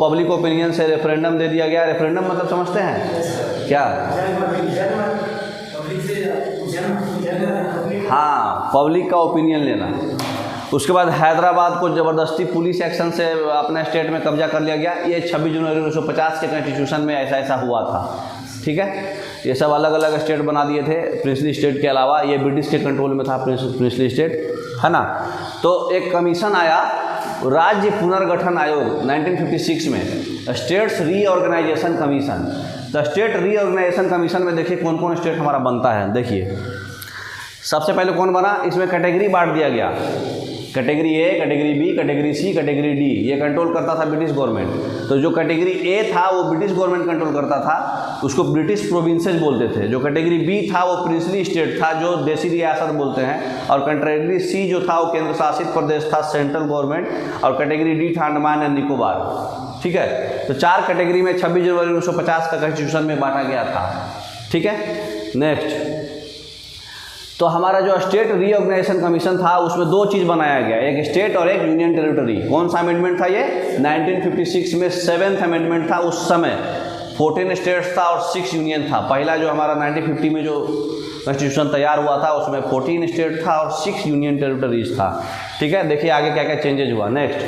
पब्लिक ओपिनियन से रेफरेंडम दे दिया गया। रेफरेंडम मतलब समझते हैं क्या? हाँ, पब्लिक का ओपिनियन लेना। उसके बाद हैदराबाद को ज़बरदस्ती पुलिस एक्शन से अपने स्टेट में कब्जा कर लिया गया। ये 26 जनवरी 1950 के कॉन्स्टिट्यूशन में ऐसा हुआ था। ठीक है, ये सब अलग अलग स्टेट बना दिए थे प्रिंसली स्टेट के अलावा। ये ब्रिटिश के कंट्रोल में था प्रिंसली स्टेट, है ना। तो एक कमीशन आया, राज्य पुनर्गठन आयोग 1956 में, स्टेट्स रीऑर्गेनाइजेशन कमीशन। तो स्टेट रीऑर्गेनाइजेशन कमीशन में देखिए कौन कौन स्टेट हमारा बनता है। देखिए सबसे पहले कौन बना, इसमें कैटेगरी बांट दिया गया, category A, category B, category C, category D. ये कंट्रोल करता था ब्रिटिश गवर्नमेंट। तो जो कैटेगरी ए था वो ब्रिटिश गवर्नमेंट कंट्रोल करता था, उसको ब्रिटिश प्रोविंसेस बोलते थे। जो कैटेगरी बी था वो प्रिंसली स्टेट था, जो देसी रियासत बोलते हैं। और कैटेगरी सी जो था वो केंद्र शासित प्रदेश था, सेंट्रल गवर्नमेंट। और कैटेगरी डी था अंडमान एंड निकोबार। ठीक है, तो 4 कैटेगरी में 26 जनवरी 1950 का कॉन्स्टिट्यूशन में बांटा गया था। ठीक है, नेक्स्ट। तो हमारा जो स्टेट रीऑर्गेनाइजेशन कमीशन था उसमें 2 चीज़ बनाया गया, एक स्टेट और एक यूनियन टेरिटरी। कौन सा अमेंडमेंट था ये? 1956 में 7th अमेंडमेंट था। उस समय 14 स्टेट्स था और 6 यूनियन था। पहला जो हमारा 1950 में जो कॉन्स्टिट्यूशन तैयार हुआ था उसमें 14 स्टेट था और 6 यूनियन टेरिटरीज था। ठीक है, देखिए आगे क्या क्या चेंजेज हुआ। नेक्स्ट,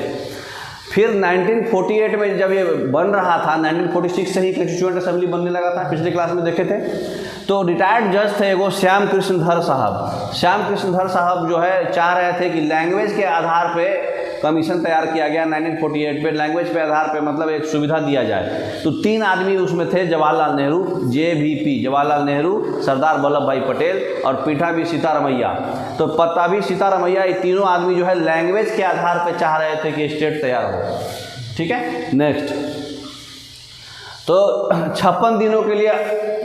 फिर 1948 में जब ये बन रहा था, 1946 से ही कॉन्स्टिट्यूएंट असेंबली बनने लगा था, पिछले क्लास में देखे थे। तो रिटायर्ड जज थे एगो श्याम कृष्ण धर साहब। श्याम कृष्ण धर साहब जो है चाह रहे थे कि लैंग्वेज के आधार पे कमीशन तैयार किया गया 1948 पे। लैंग्वेज पे आधार पे मतलब एक सुविधा दिया जाए। तो 3 आदमी उसमें थे, जवाहरलाल नेहरू, JVP जवाहरलाल नेहरू, सरदार वल्लभ भाई पटेल और पीठाभी सीतारमैया। तो पट्टाभी सीतारमैया, ये तीनों आदमी जो है लैंग्वेज के आधार पे चाह रहे थे कि स्टेट तैयार हो। ठीक है, नेक्स्ट। तो 56 दिनों के लिए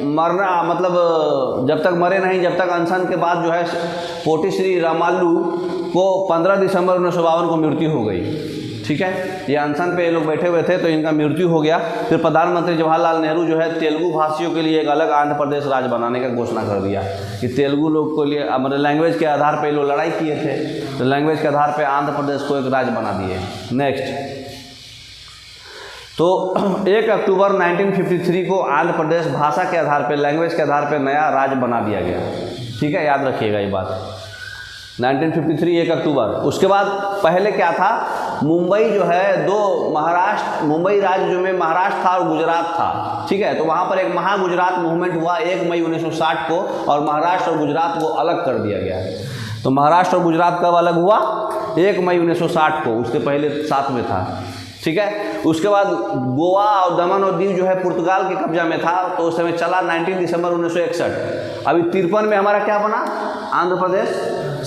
मरना, मतलब जब तक मरे नहीं, जब तक अनशन के बाद जो है पोटी श्री रामालू को 15 दिसंबर 1952 को मृत्यु हो गई। ठीक है, ये अनशन पे ये लोग बैठे हुए थे तो इनका मृत्यु हो गया। फिर प्रधानमंत्री जवाहरलाल नेहरू जो है तेलुगु भाषियों के लिए एक अलग आंध्र प्रदेश राज्य बनाने का घोषणा कर दिया कि तेलुगु लोग के लिए, मतलब लैंग्वेज के आधार पे लोग लड़ाई किए थे, तो लैंग्वेज के आधार पे आंध्र प्रदेश को एक राज्य बना दिए। नेक्स्ट, तो 1 अक्टूबर 1953 को आंध्र प्रदेश भाषा के आधार पे, लैंग्वेज के आधार पे नया राज्य बना दिया गया। ठीक है, याद रखिएगा ये बात। 1953 1 अक्टूबर। उसके बाद पहले क्या था, मुंबई जो है 2 महाराष्ट्र, मुंबई राज्य जो में महाराष्ट्र था और गुजरात था। ठीक है, तो वहाँ पर एक महा गुजरात मूवमेंट हुआ 1 मई 1960 को, और महाराष्ट्र और गुजरात को अलग कर दिया गया। तो महाराष्ट्र और गुजरात कब अलग हुआ? 1 मई 1960 को, उसके पहले 7 में था। ठीक है, उसके बाद गोवा और दमन और दीव जो है पुर्तगाल के कब्जा में था, तो उस समय चला 19 दिसंबर 1961। अभी 53 में हमारा क्या बना? आंध्र प्रदेश।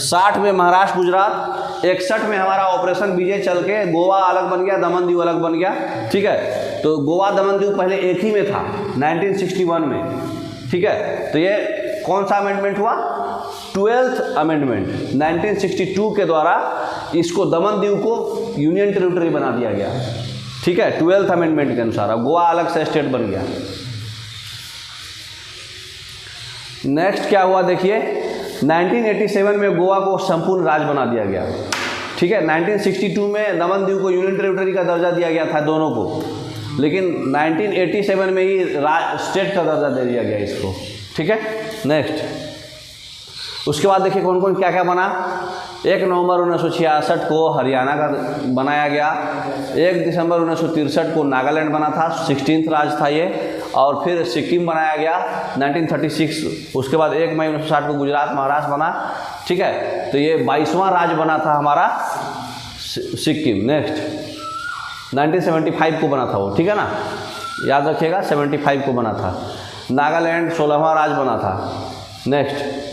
60 में महाराष्ट्र गुजरात। 61 में हमारा ऑपरेशन विजय चल के गोवा अलग बन गया, दमन दीव अलग बन गया। ठीक है, तो गोवा दमन दीव पहले एक ही में था 1961 में। ठीक है, तो ये कौन सा अमेंडमेंट हुआ? 12th अमेंडमेंट 1962 के द्वारा इसको दमन दीव को यूनियन टेरिटरी बना दिया गया। ठीक है, 12th अमेंडमेंट के अनुसार अब गोवा अलग से स्टेट बन गया। नेक्स्ट क्या हुआ देखिए, 1987 में गोवा को संपूर्ण राज्य बना दिया गया। ठीक है, 1962 में दमन दीव को यूनियन टेरिटरी का दर्जा दिया गया था दोनों को, लेकिन 1987 में ही स्टेट का दर्जा दे दिया गया इसको। ठीक है, नेक्स्ट। उसके बाद देखिए कौन कौन क्या क्या बना। 1 नवंबर 1966 को हरियाणा का बनाया गया। 1 दिसंबर 1963 को नागालैंड बना था, 16th राज्य था ये। और फिर सिक्किम बनाया गया 1936। उसके बाद 1 मई 1960 को गुजरात महाराष्ट्र बना। ठीक है, तो ये 22वां राज्य बना था हमारा सिक्किम। नेक्स्ट, 1975 को बना था वो। ठीक है ना, याद रखिएगा 75 को बना था। नागालैंड 16वां राज्य बना था। नेक्स्ट,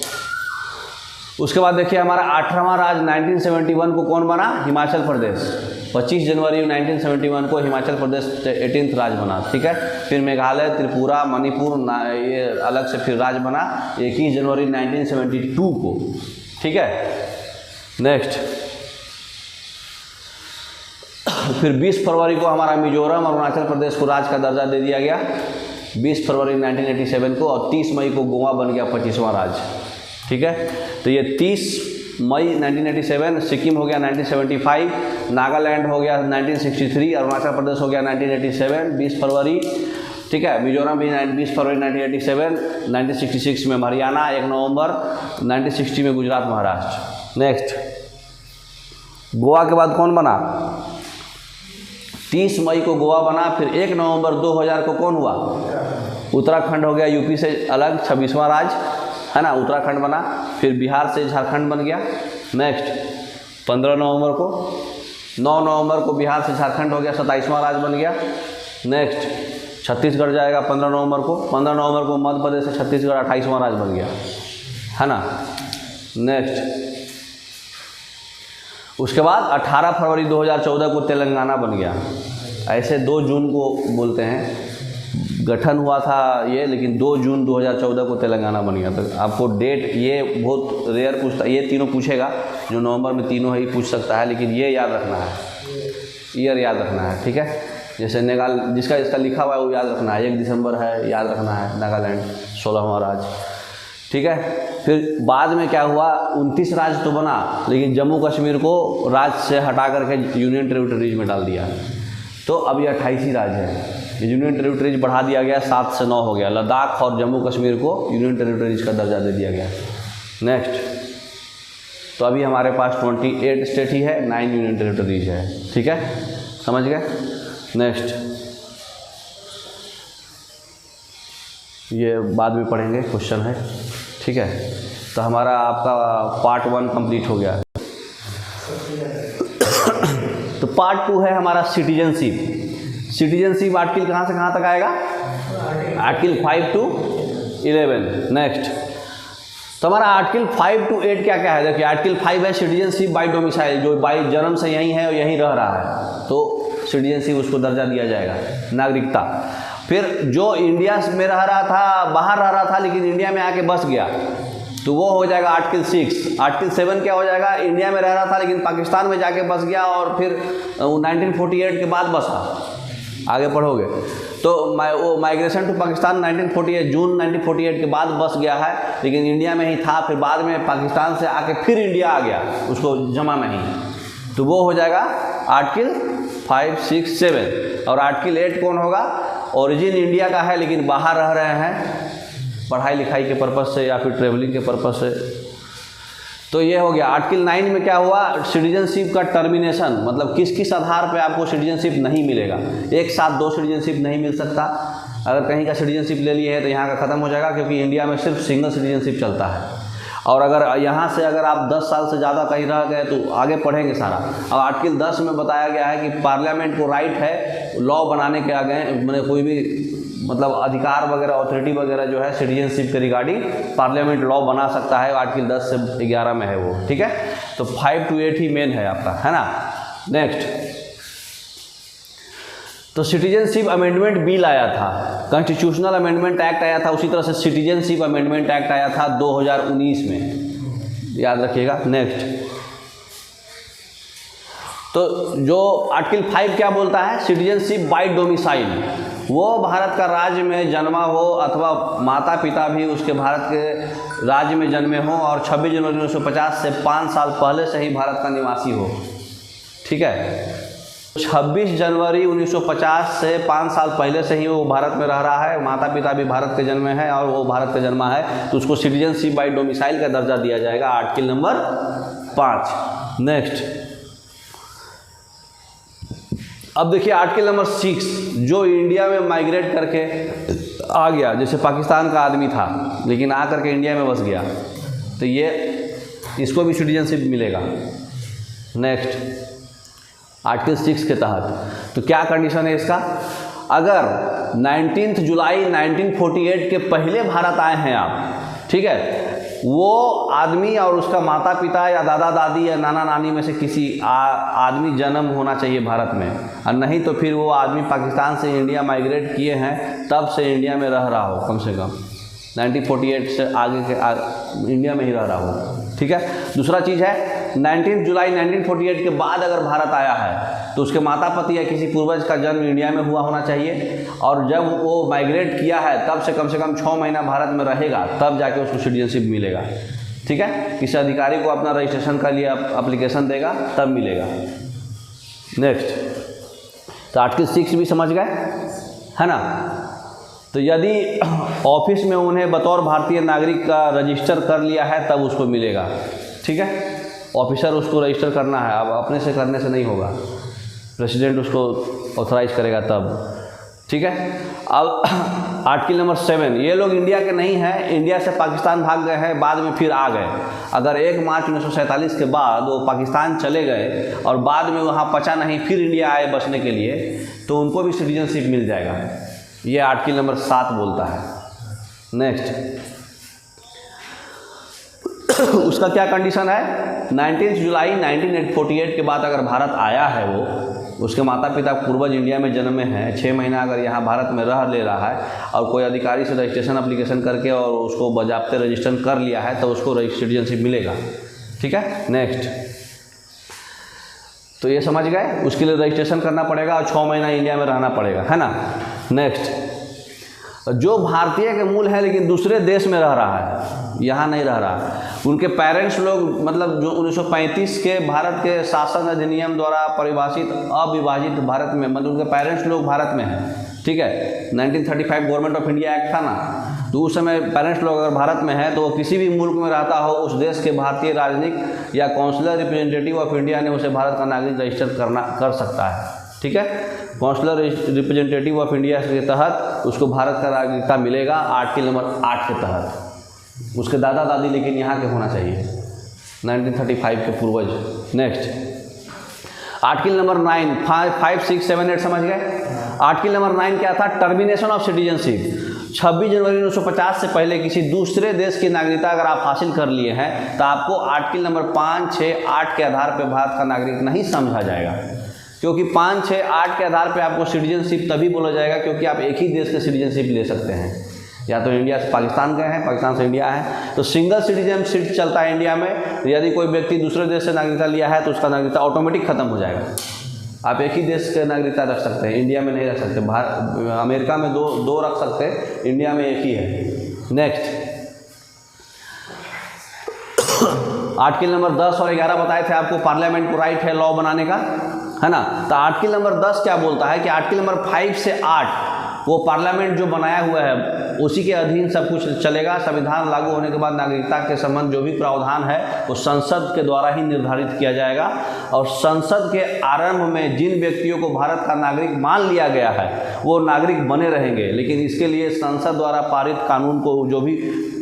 उसके बाद देखिए हमारा 8वां राज्य 1971 को कौन बना? हिमाचल प्रदेश। 25 जनवरी 1971 को हिमाचल प्रदेश 18th राज्य बना। ठीक है, फिर मेघालय, त्रिपुरा, मणिपुर ये अलग से फिर राज्य बना 21 जनवरी 1972 को। ठीक है, नेक्स्ट। फिर 20 फरवरी को हमारा मिजोरम और अरुणाचल प्रदेश को राज्य का दर्जा दे दिया गया 20 फरवरी 1987 को। और 30 मई को गोवा बन गया 25वां राज्य। ठीक है, तो ये 30 मई 1987, सिक्किम हो गया 1975, नागालैंड हो गया 1963, अरुणाचल प्रदेश हो गया 1987 20 फरवरी, ठीक है, मिजोरम भी 20 फरवरी 1987, 1966 में हरियाणा, 1 नवंबर 1960 में गुजरात महाराष्ट्र। नेक्स्ट, गोवा के बाद कौन बना? 30 मई को गोवा बना, फिर 1 नवंबर 2000 को कौन हुआ? उत्तराखंड हो गया यूपी से अलग, 26वां राज्य है ना, उत्तराखंड बना। फिर बिहार से झारखंड बन गया। नेक्स्ट, 15 नवंबर को, 9 नवंबर को बिहार से झारखंड हो गया, 27वां राज्य बन गया। नेक्स्ट, छत्तीसगढ़ जाएगा 15 नवंबर को, 15 नवंबर को मध्य प्रदेश से छत्तीसगढ़ 28वां राज्य बन गया, है ना। नेक्स्ट, उसके बाद 18 फरवरी 2014 को तेलंगाना बन गया। ऐसे 2 जून को बोलते हैं, गठन हुआ था ये, लेकिन 2 जून 2014 को तेलंगाना बन गया। तो आपको डेट ये बहुत रेयर पूछता, ये तीनों पूछेगा, जो नवंबर में तीनों ही पूछ सकता है, लेकिन ये याद रखना है, ईयर याद रखना है, ठीक है। जैसे नेपाल, जिसका इसका लिखा हुआ है वो याद रखना है, 1 दिसंबर है, याद रखना है, नागालैंड 16वां राज्य, ठीक है। फिर बाद में क्या हुआ, 29 राज्य तो बना, लेकिन जम्मू कश्मीर को राज्य से हटा करके यूनियन टेरिटरीज में डाल दिया, तो अब ये 28 ही राज्य है। यूनियन टेरिटरीज बढ़ा दिया गया, 7 से 9 हो गया। लद्दाख और जम्मू कश्मीर को यूनियन टेरिटरीज का दर्जा दे दिया गया। नेक्स्ट, तो अभी हमारे पास 28 स्टेट ही है, 9 यूनियन टेरिटरीज है, ठीक है, समझ गए। नेक्स्ट, ये बाद में पढ़ेंगे, क्वेश्चन है, ठीक है। तो हमारा आपका पार्ट 1 कंप्लीट हो गया। तो पार्ट 2 है हमारा सिटीजनशिप। सिटीजनशिप आर्टिकल कहाँ से कहाँ तक आएगा? Article 5 to 11। नेक्स्ट, तो हमारा आर्टिकल 5 to 8 क्या क्या है? देखिए, आर्टिकल 5 है सिटीजनशिप बाय डोमिसाइल, जो बाई जन्म से यहीं है और यहीं रह रहा है, तो सिटीजनशिप उसको दर्जा दिया जाएगा, नागरिकता। फिर जो इंडिया में रह रहा था, बाहर रह रहा था, लेकिन इंडिया में आके बस गया, तो वो हो जाएगा आर्टिकल 6। आर्टिकल 7 क्या हो जाएगा? इंडिया में रह रहा था लेकिन पाकिस्तान में जाके बस गया और फिर 1948 के बाद बसा। आगे पढ़ोगे तो वो माइग्रेशन टू पाकिस्तान 1948, जून 1948 के बाद बस गया है, लेकिन इंडिया में ही था, फिर बाद में पाकिस्तान से आके फिर इंडिया आ गया, उसको जमा नहीं, तो वो हो जाएगा आर्टिकल 5, 6, 7। और आर्टिकल 8 कौन होगा? ओरिजिन इंडिया का है लेकिन बाहर रह रहे हैं पढ़ाई लिखाई के पर्पज़ से या फिर ट्रेवलिंग के पर्पज़ से, तो ये हो गया। आर्टिकल 9 में क्या हुआ? सिटीजनशिप का टर्मिनेशन, मतलब किस किस आधार पे आपको सिटीजनशिप नहीं मिलेगा। एक साथ 2 सिटीजनशिप नहीं मिल सकता। अगर कहीं का सिटीजनशिप ले लिए है तो यहाँ का ख़त्म हो जाएगा, क्योंकि इंडिया में सिर्फ सिंगल सिटीजनशिप चलता है। और अगर यहाँ से अगर आप 10 साल से ज़्यादा कहीं रह गए तो आगे पढ़ेंगे सारा। अब आर्टिकल 10 में बताया गया है कि पार्लियामेंट को राइट है लॉ बनाने के आगे, मतलब कोई भी मतलब अधिकार वगैरह, अथॉरिटी वगैरह जो है सिटीजनशिप के रिगार्डिंग पार्लियामेंट लॉ बना सकता है। आर्टिकल 10 से 11 में है वो, ठीक है। तो 5 to 8 ही मेन है आपका, है ना। नेक्स्ट, तो सिटीजनशिप अमेंडमेंट बिल आया था, कॉन्स्टिट्यूशनल अमेंडमेंट एक्ट आया था, उसी तरह से सिटीजनशिप अमेंडमेंट एक्ट आया था 2019 में, याद रखिएगा। नेक्स्ट, तो जो आर्टिकल 5 क्या बोलता है? सिटीजनशिप बाय डोमिसाइल, वो भारत का राज्य में जन्मा हो अथवा माता पिता भी उसके भारत के राज्य में जन्मे हों और 26 जनवरी 1950 से 5 साल पहले से ही भारत का निवासी हो, ठीक है। 26 जनवरी 1950 से 5 साल पहले से ही वो भारत में रह रहा है, माता पिता भी भारत के जन्मे हैं और वो भारत का जन्मा है, तो उसको सिटीजनशिप बाय डोमिसाइल का दर्जा दिया जाएगा, आर्टिकल नंबर 5। नेक्स्ट, अब देखिए आर्टिकल नंबर 6, जो इंडिया में माइग्रेट करके आ गया, जैसे पाकिस्तान का आदमी था लेकिन आ करके इंडिया में बस गया, तो ये इसको भी सिटीजनशिप मिलेगा। नेक्स्ट, आर्टिकल 6 के तहत तो क्या कंडीशन है इसका? अगर 19 जुलाई 1948 के पहले भारत आए हैं आप, ठीक है, वो आदमी और उसका माता पिता या दादा दादी या नाना नानी में से किसी आदमी जन्म होना चाहिए भारत में, और नहीं तो फिर वो आदमी पाकिस्तान से इंडिया माइग्रेट किए हैं तब से इंडिया में रह रहा हो, कम से कम 1948 से आगे के इंडिया में ही रह रहा हो, ठीक है। दूसरा चीज़ है 19 जुलाई 1948 के बाद अगर भारत आया है तो उसके माता पिता या किसी पूर्वज का जन्म इंडिया में हुआ होना चाहिए, और जब वो माइग्रेट किया है तब से कम 6 महीना भारत में रहेगा, तब जाके उसको सिटीजनशिप मिलेगा, ठीक है, किसी अधिकारी को अपना रजिस्ट्रेशन का लिए एप्लीकेशन देगा तब मिलेगा। नेक्स्ट, तो आर्टिकल 6 भी समझ गए, है ना। तो यदि ऑफिस में उन्हें बतौर भारतीय नागरिक का रजिस्टर कर लिया है तब उसको मिलेगा, ठीक है। ऑफिसर उसको रजिस्टर करना है, अब अपने से करने से नहीं होगा, प्रेसिडेंट उसको ऑथराइज करेगा तब, ठीक है। अब आर्टिकल नंबर 7, ये लोग इंडिया के नहीं हैं, इंडिया से पाकिस्तान भाग गए हैं, बाद में फिर आ गए। अगर 1 मार्च 1947 के बाद वो पाकिस्तान चले गए और बाद में वहाँ पचा नहीं, फिर इंडिया आए बसने के लिए, तो उनको भी सिटीजनशिप मिल जाएगा। ये आर्टिकल नंबर 7 बोलता है। नेक्स्ट, उसका क्या कंडीशन है, 19 जुलाई 1948 के बाद अगर भारत आया है वो, उसके माता पिता पूर्वज इंडिया में जन्मे हैं, 6 महीना अगर यहाँ भारत में रह ले रहा है और कोई अधिकारी से रजिस्ट्रेशन एप्लीकेशन करके और उसको बजाबते रजिस्टर कर लिया है तो उसको सिटीजनशिप मिलेगा, ठीक है। नेक्स्ट, तो ये समझ गए, उसके लिए रजिस्ट्रेशन करना पड़ेगा और 6 महीना इंडिया में रहना पड़ेगा, है ना। नेक्स्ट, जो भारतीय के मूल है लेकिन दूसरे देश में रह रहा है, यहाँ नहीं रह रहा, उनके पेरेंट्स लोग, मतलब जो 1935 के भारत के शासन अधिनियम द्वारा परिभाषित अविभाजित भारत में, मतलब उनके पेरेंट्स लोग भारत में हैं, ठीक है। 1935 गवर्नमेंट ऑफ इंडिया एक्ट था ना, तो उस समय पेरेंट्स लोग अगर भारत में हैं तो वो किसी भी मुल्क में रहता हो, उस देश के भारतीय राजनयिक या काउंसिलर रिप्रेजेंटेटिव ऑफ इंडिया ने उसे भारत का नागरिक रजिस्टर कर सकता है, ठीक है। काउंसिलर रिप्रेजेंटेटिव ऑफ इंडिया के तहत उसको भारत का नागरिकता मिलेगा आर्टिकल नंबर 8 के तहत। उसके दादा दादी लेकिन यहाँ के होना चाहिए, 1935 के पूर्वज। नेक्स्ट, आर्टिकल नंबर 9, 5, 6, 7, 8 समझ गए। आर्टिकल नंबर 9 क्या था, टर्मिनेशन ऑफ सिटीजनशिप। 26 जनवरी 1950 से पहले किसी दूसरे देश की नागरिकता अगर आप हासिल कर लिए हैं तो आपको आर्टिकल नंबर 5, 6, 8 के आधार पर भारत का नागरिक नहीं समझा जाएगा, क्योंकि 5, 6, 8 के आधार पे आपको सिटीजनशिप तभी बोला जाएगा क्योंकि आप एक ही देश के सिटीजनशिप ले सकते हैं, या तो इंडिया से पाकिस्तान गए हैं, पाकिस्तान से इंडिया है, तो सिंगल सिटीजनशिप चलता है इंडिया में। यदि कोई व्यक्ति दूसरे देश से नागरिकता लिया है तो उसका नागरिकता ऑटोमेटिक खत्म हो जाएगा। आप एक ही देश के नागरिकता रख सकते हैं, इंडिया में नहीं रख सकते। अमेरिका में दो रख सकते हैं, इंडिया में एक ही है। नेक्स्ट, आर्टिकल नंबर 10 और 11 बताए थे आपको, पार्लियामेंट को राइट है लॉ बनाने का, है ना। तो आर्टिकल नंबर 10 क्या बोलता है कि आर्टिकल नंबर 5 से 8 वो पार्लियामेंट जो बनाया हुआ है उसी के अधीन सब कुछ चलेगा। संविधान लागू होने के बाद नागरिकता के संबंध जो भी प्रावधान है वो संसद के द्वारा ही निर्धारित किया जाएगा, और संसद के आरंभ में जिन व्यक्तियों को भारत का नागरिक मान लिया गया है वो नागरिक बने रहेंगे, लेकिन इसके लिए संसद द्वारा पारित कानून को जो भी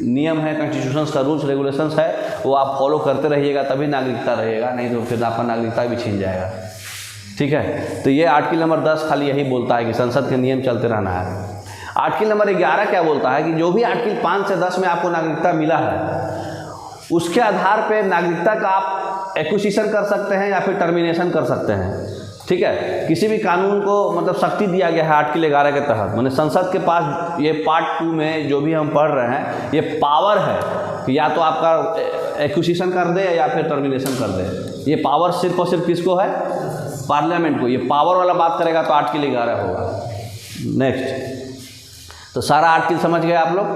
नियम है, कॉन्स्टिट्यूशन का रूल्स रेगुलेशंस है, वो आप फॉलो करते रहिएगा तभी नागरिकता रहेगा, नहीं तो फिर आपका नागरिकता भी छीन जाएगा, ठीक है। तो ये आर्टिकल नंबर 10 खाली यही बोलता है कि संसद के नियम चलते रहना है। आर्टिकल नंबर 11 क्या बोलता है कि जो भी आर्टिकल 5 से 10 में आपको नागरिकता मिला है उसके आधार पे नागरिकता का आप एक्विजिशन कर सकते हैं या फिर टर्मिनेशन कर सकते हैं, ठीक है। किसी भी कानून को मतलब शक्ति दिया गया है आर्टिकल 11 के तहत, मैंने संसद के पास ये पार्ट 2 में जो भी हम पढ़ रहे हैं ये पावर है कि या तो आपका एक्विजिशन कर दे या फिर टर्मिनेशन कर दे। ये पावर सिर्फ और सिर्फ किसको है, पार्लियामेंट को। ये पावर वाला बात करेगा तो आर्टिकल 11 होगा। नेक्स्ट, तो सारा आर्टिकल समझ गए आप लोग।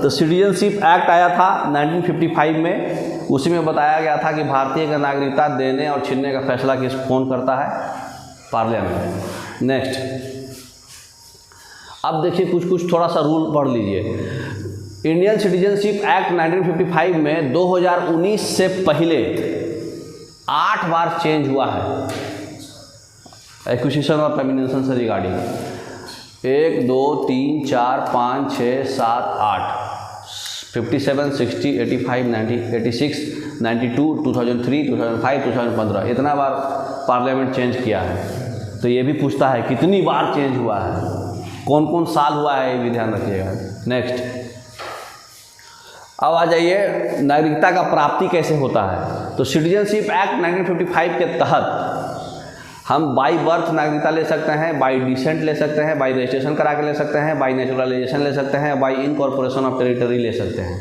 तो सिटीजनशिप एक्ट आया था 1955 में, उसी में बताया गया था कि भारतीय का नागरिकता देने और छीनने का फैसला कौन करता है, पार्लियामेंट। नेक्स्ट, अब देखिए कुछ थोड़ा सा रूल पढ़ लीजिए। इंडियन सिटीजनशिप एक्ट 1955 में 2019 से पहले 8 बार चेंज हुआ है एक्विजिशन और टर्मिनेशन से रिगार्डिंग। 1, 2, 3, 4, 5, 6, 7, 8, 57, 60, 85, 90, 86, 92, 2003, 2005, 2015 इतना बार पार्लियामेंट चेंज किया है। तो ये भी पूछता है कितनी बार चेंज हुआ है, कौन कौन साल हुआ है, ये भी ध्यान रखिएगा। नेक्स्ट, अब आ जाइए नागरिकता का प्राप्ति कैसे होता है। तो सिटीजनशिप एक्ट 1955 के तहत हम बाई बर्थ नागरिकता ले सकते हैं, बाई डिसेंट ले सकते हैं, बाई रजिस्ट्रेशन करा के ले सकते हैं, बाई नेचुरलाइजेशन ले सकते हैं, बाई इनकॉर्पोरेशन ऑफ टेरिटरी ले सकते हैं।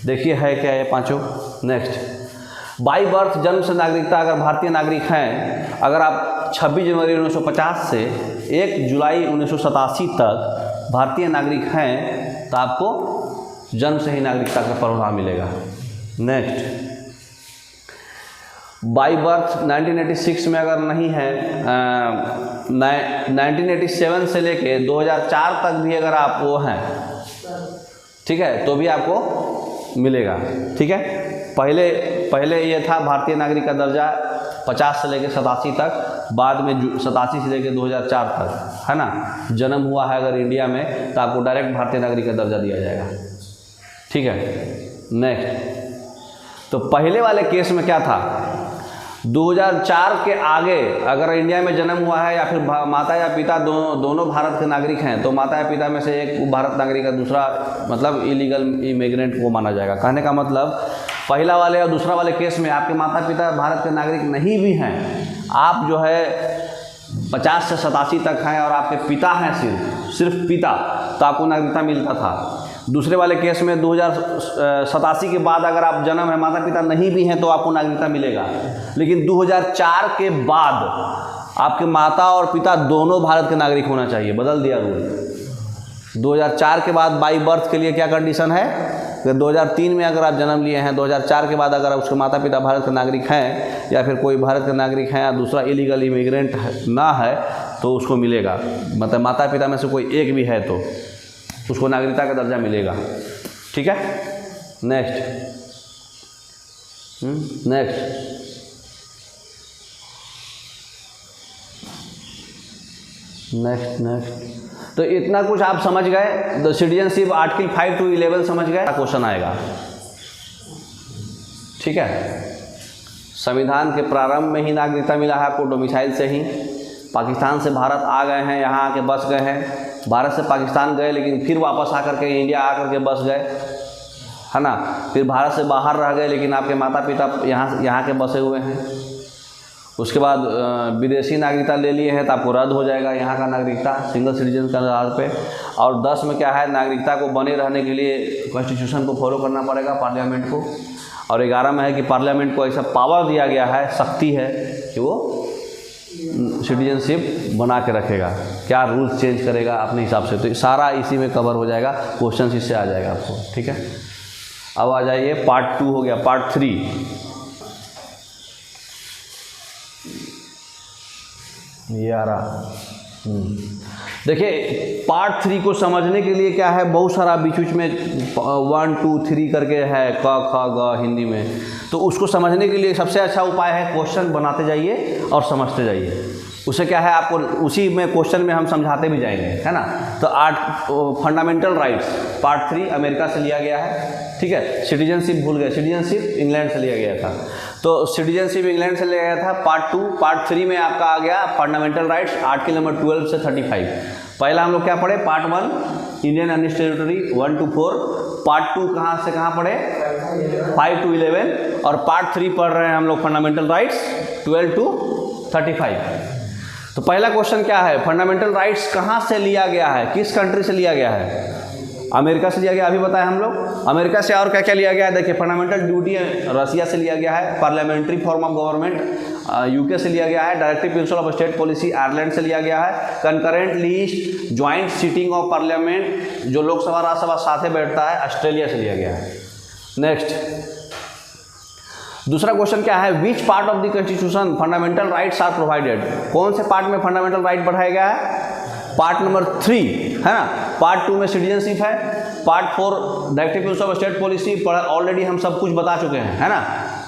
देखिए है क्या ये पांचों। नेक्स्ट, बाई बर्थ जन्म से नागरिकता, अगर भारतीय नागरिक हैं, अगर आप 26 जनवरी 1950 से 1 जुलाई 1987 तक भारतीय नागरिक हैं तो आपको जन्म से ही नागरिकता का प्रावधान मिलेगा। नेक्स्ट, बाई बर्थ 1986 में अगर नहीं है, 1987 से लेके 2004 तक भी अगर आप वो हैं, ठीक है, तो भी आपको मिलेगा। ठीक है, पहले ये था भारतीय नागरिक का दर्जा 50 से लेकर 87 तक, बाद में 87 से लेकर 2004 तक, है ना। जन्म हुआ है अगर इंडिया में तो आपको डायरेक्ट भारतीय नागरिक का दर्जा दिया जाएगा। ठीक है, नेक्स्ट, तो पहले वाले केस में क्या था, 2004 के आगे अगर इंडिया में जन्म हुआ है या फिर माता या पिता दोनों भारत के नागरिक हैं, तो माता या पिता में से एक भारत नागरिक का, दूसरा मतलब इलीगल इमिग्रेंट को माना जाएगा। कहने का मतलब पहला वाले और दूसरा वाले केस में आपके माता पिता भारत के नागरिक नहीं भी हैं, आप जो है 50 से 87 तक हैं और आपके पिता हैं सिर्फ पिता, तो आपको नागरिकता मिलता था। दूसरे वाले केस में 2087 के बाद अगर आप जन्म है, माता पिता नहीं भी हैं, तो आपको नागरिकता मिलेगा। लेकिन 2004 के बाद आपके माता और पिता दोनों भारत के नागरिक होना चाहिए, बदल दिया रूल। 2004 के बाद बाई बर्थ के लिए क्या कंडीशन है कि 2003 में अगर आप जन्म लिए हैं, 2004 के बाद अगर उसके माता पिता भारत के नागरिक हैं या फिर कोई भारत के नागरिक हैं या दूसरा इलीगल इमिग्रेंट ना है, तो उसको मिलेगा। मतलब माता पिता में से कोई एक भी है तो उसको नागरिकता का दर्जा मिलेगा। ठीक है, नेक्स्ट, तो इतना कुछ आप समझ गए। तो सिटीजनशिप आर्टिकल 5 to 11 समझ गए, क्वेश्चन आएगा। ठीक है, संविधान के प्रारंभ में ही नागरिकता मिला है आपको, डोमिसाइल से ही। पाकिस्तान से भारत आ गए हैं, यहाँ आके बस गए हैं, भारत से पाकिस्तान गए लेकिन फिर वापस आकर के इंडिया आकर के बस गए, है ना। फिर भारत से बाहर रह गए लेकिन आपके माता पिता यहाँ के बसे हुए हैं। उसके बाद विदेशी नागरिकता ले लिए हैं तो आपको रद्द हो जाएगा यहाँ का नागरिकता सिंगल सिटीजन के आधार पे। और 10 में क्या है, नागरिकता को बने रहने के लिए कॉन्स्टिट्यूशन को फॉलो करना पड़ेगा, पार्लियामेंट को। और 11 में है कि पार्लियामेंट को ऐसा पावर दिया गया है, शक्ति है कि वो सिटीजनशिप बना के रखेगा, क्या रूल्स चेंज करेगा अपने हिसाब से। तो सारा इसी में कवर हो जाएगा, क्वेश्चन इससे आ जाएगा आपको। ठीक है, अब आ जाइए पार्ट 2 हो गया, पार्ट 3। ये आ रहा, देखिए पार्ट 3 को समझने के लिए क्या है, बहुत सारा बीच बीच में 1 2 3 करके है, क ख ग हिंदी में। तो उसको समझने के लिए सबसे अच्छा उपाय है क्वेश्चन बनाते जाइए और समझते जाइए। उससे क्या है, आपको उसी में क्वेश्चन में हम समझाते भी जाएंगे, है ना। तो फंडामेंटल राइट्स पार्ट 3 अमेरिका से लिया गया है। ठीक है, सिटीजनशिप भूल गए, सिटीजनशिप इंग्लैंड से लिया गया था। तो सिटीजनशिप इंग्लैंड से लिया गया था पार्ट 2। पार्ट 3 में आपका आ गया फंडामेंटल राइट्स, आर्टिकल नंबर 12 से 35। पहला हम लोग क्या पढ़े, पार्ट 1 इंडियन अनडिस्ट्रिक्ट टेरिटरी 1 to 4। पार्ट 2 कहाँ से कहाँ पढ़े, 5 to 11। और पार्ट 3 पढ़ रहे हैं हम लोग फंडामेंटल राइट्स 12 to 35। तो पहला क्वेश्चन क्या है, फंडामेंटल राइट्स कहाँ से लिया गया है, किस कंट्री से लिया गया है। अमेरिका से लिया गया, अभी बताया हम लोग। अमेरिका से और क्या क्या लिया गया है, देखिए फंडामेंटल ड्यूटी रसिया से लिया गया है, parliamentary form of government UK से लिया गया है, directive principle of state policy Ireland से लिया गया है, concurrent list joint sitting of parliament जो लोकसभा राज्यसभा साथ बैठता है, ऑस्ट्रेलिया से लिया गया है। नेक्स्ट, दूसरा क्वेश्चन क्या है, which part of the constitution fundamental rights are provided. कौन से पार्ट में फंडामेंटल राइट बढ़ाया गया है, पार्ट नंबर 3, है ना। पार्ट 2 में सिटीजनशिप है, part 4 directive principle of state policy already हम सब कुछ बता चुके हैं, है ना।